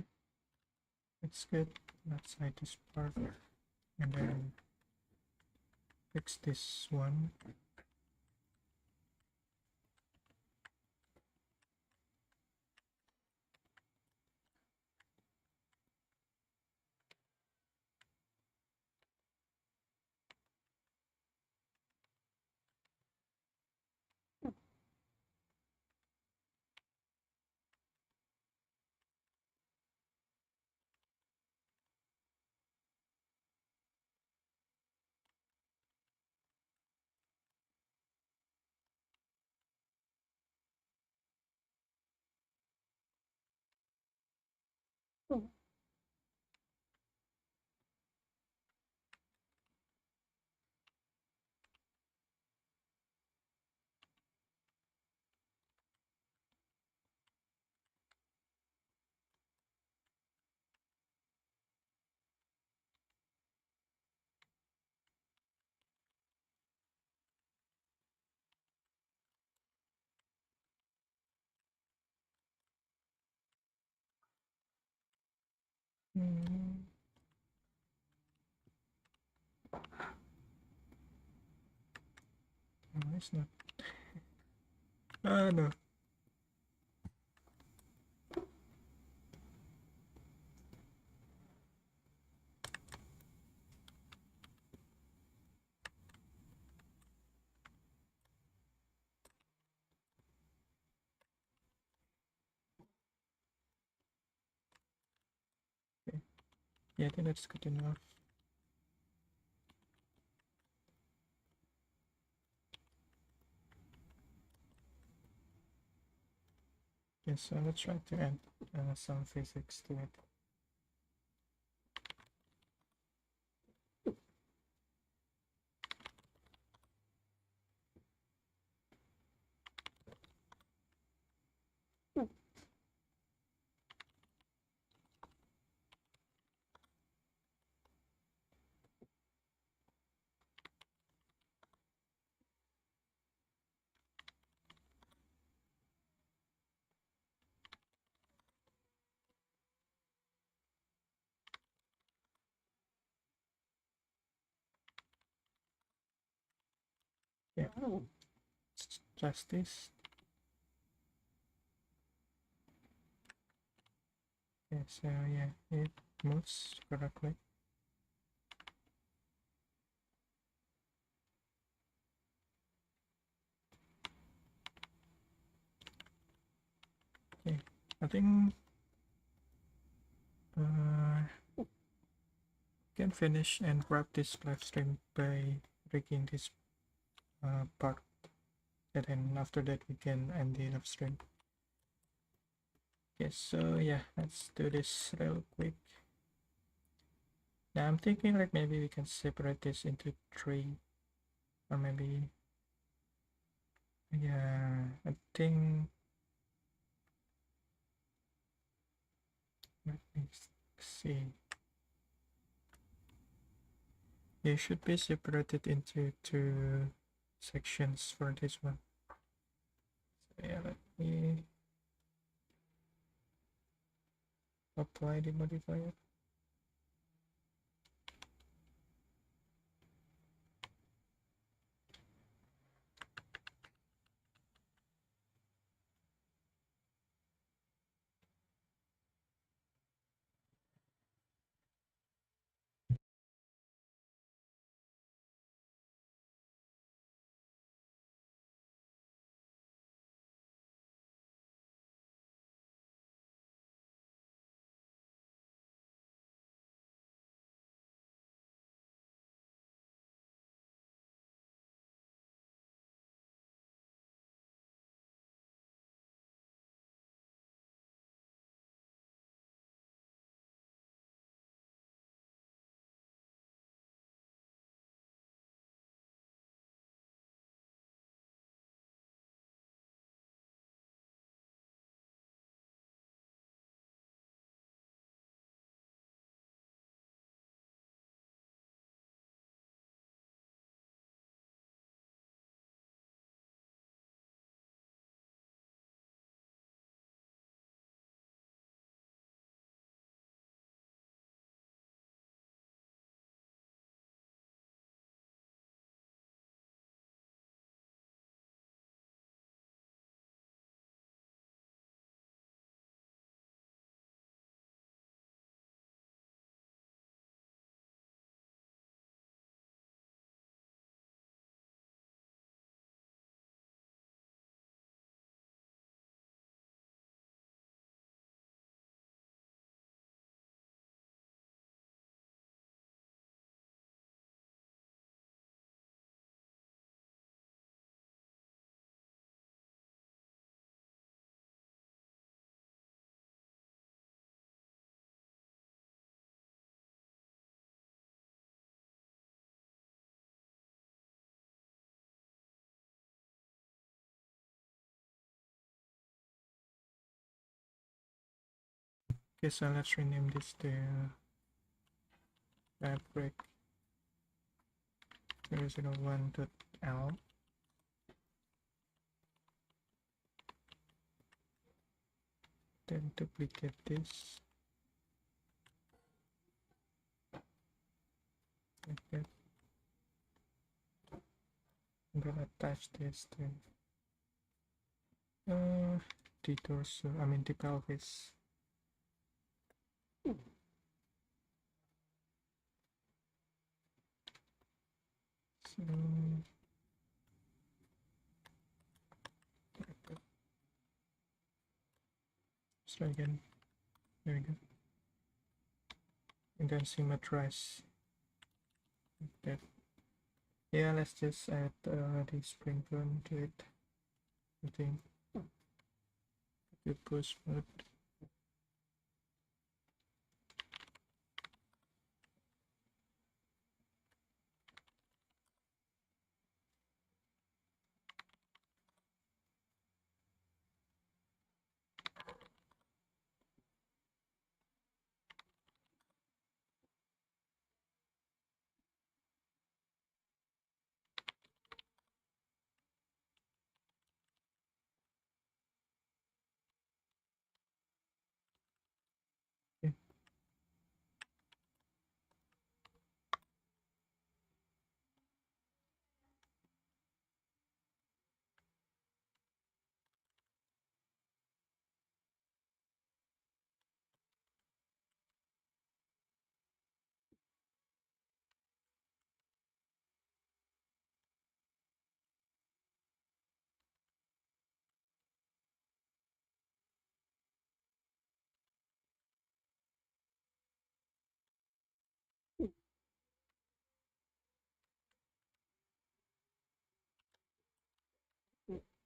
it's good. Let's hide this part and then fix this one. Mm. No, it's not. Ah, no. Okay. Yeah, I think that's good enough. Okay, so let's try to add some physics to it. Yeah, it's just this. Okay, so yeah, it moves correctly. Okay, I think can finish and wrap this live stream by rigging this part, and then after that we can end the live stream. Okay, so yeah, let's do this real quick. Now I'm thinking like maybe we can separate this into 3, or maybe, yeah, I think, let me see. They should be separated into 2 sections for this one. So yeah, let me apply the modifier. Okay, so let's rename this to fabric 001.l. Then duplicate this. like that. I'm gonna attach this to the torso, I mean the pelvis. So let's try again. There we go. And then symmetrize like that. Yeah, let's just add the spring bone to it. I think the push mode.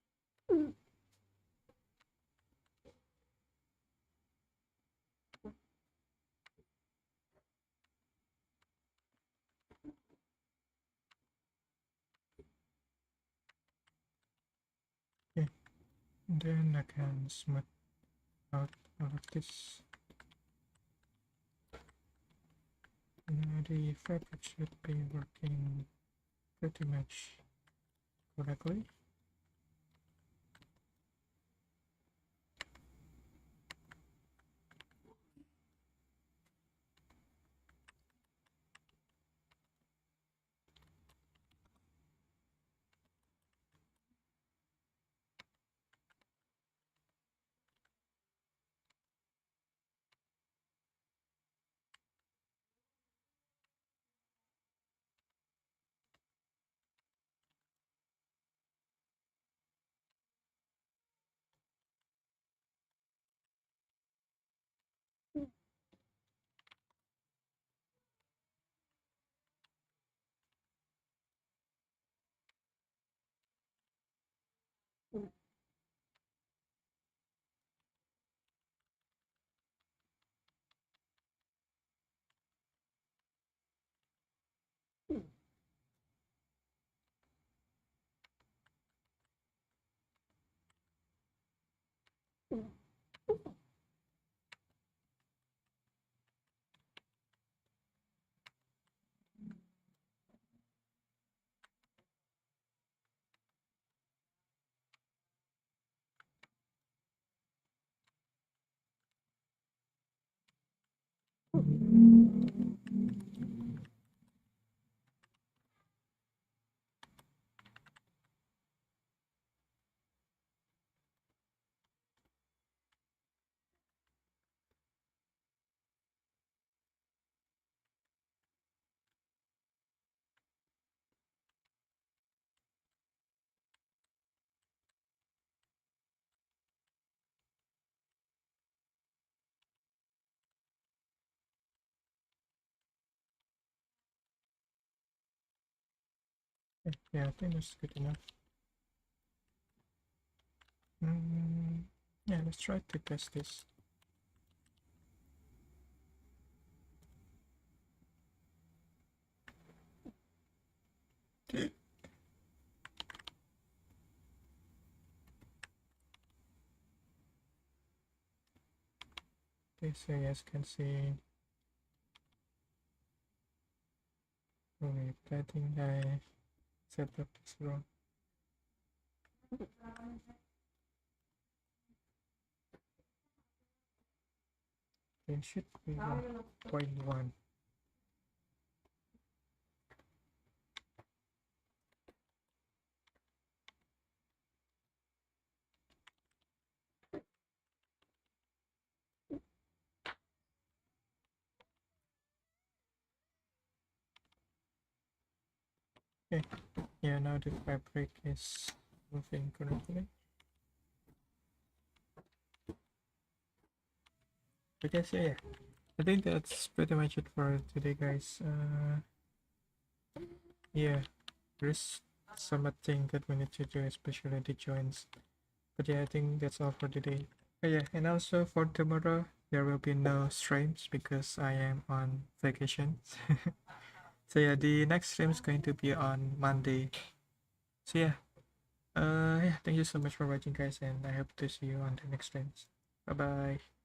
Okay. Okay. And then I can smooth out all of this. The fabric should be working pretty much correctly. Yeah, I think that's good enough. Yeah, let's try to test this. Okay, so you guys can see. Oh wait, I think I set up this wrong. It should be 1.1. Okay. Yeah, now the fabric is moving correctly. But yes, yeah. I think that's pretty much it for today, guys. Yeah, there's some thing that we need to do, especially the joints. But yeah, I think that's all for today. Oh yeah, and also for tomorrow, there will be no streams because I am on vacation. So yeah, the next stream is going to be on Monday. So yeah, yeah, thank you so much for watching, guys, and I hope to see you on the next streams. Bye bye.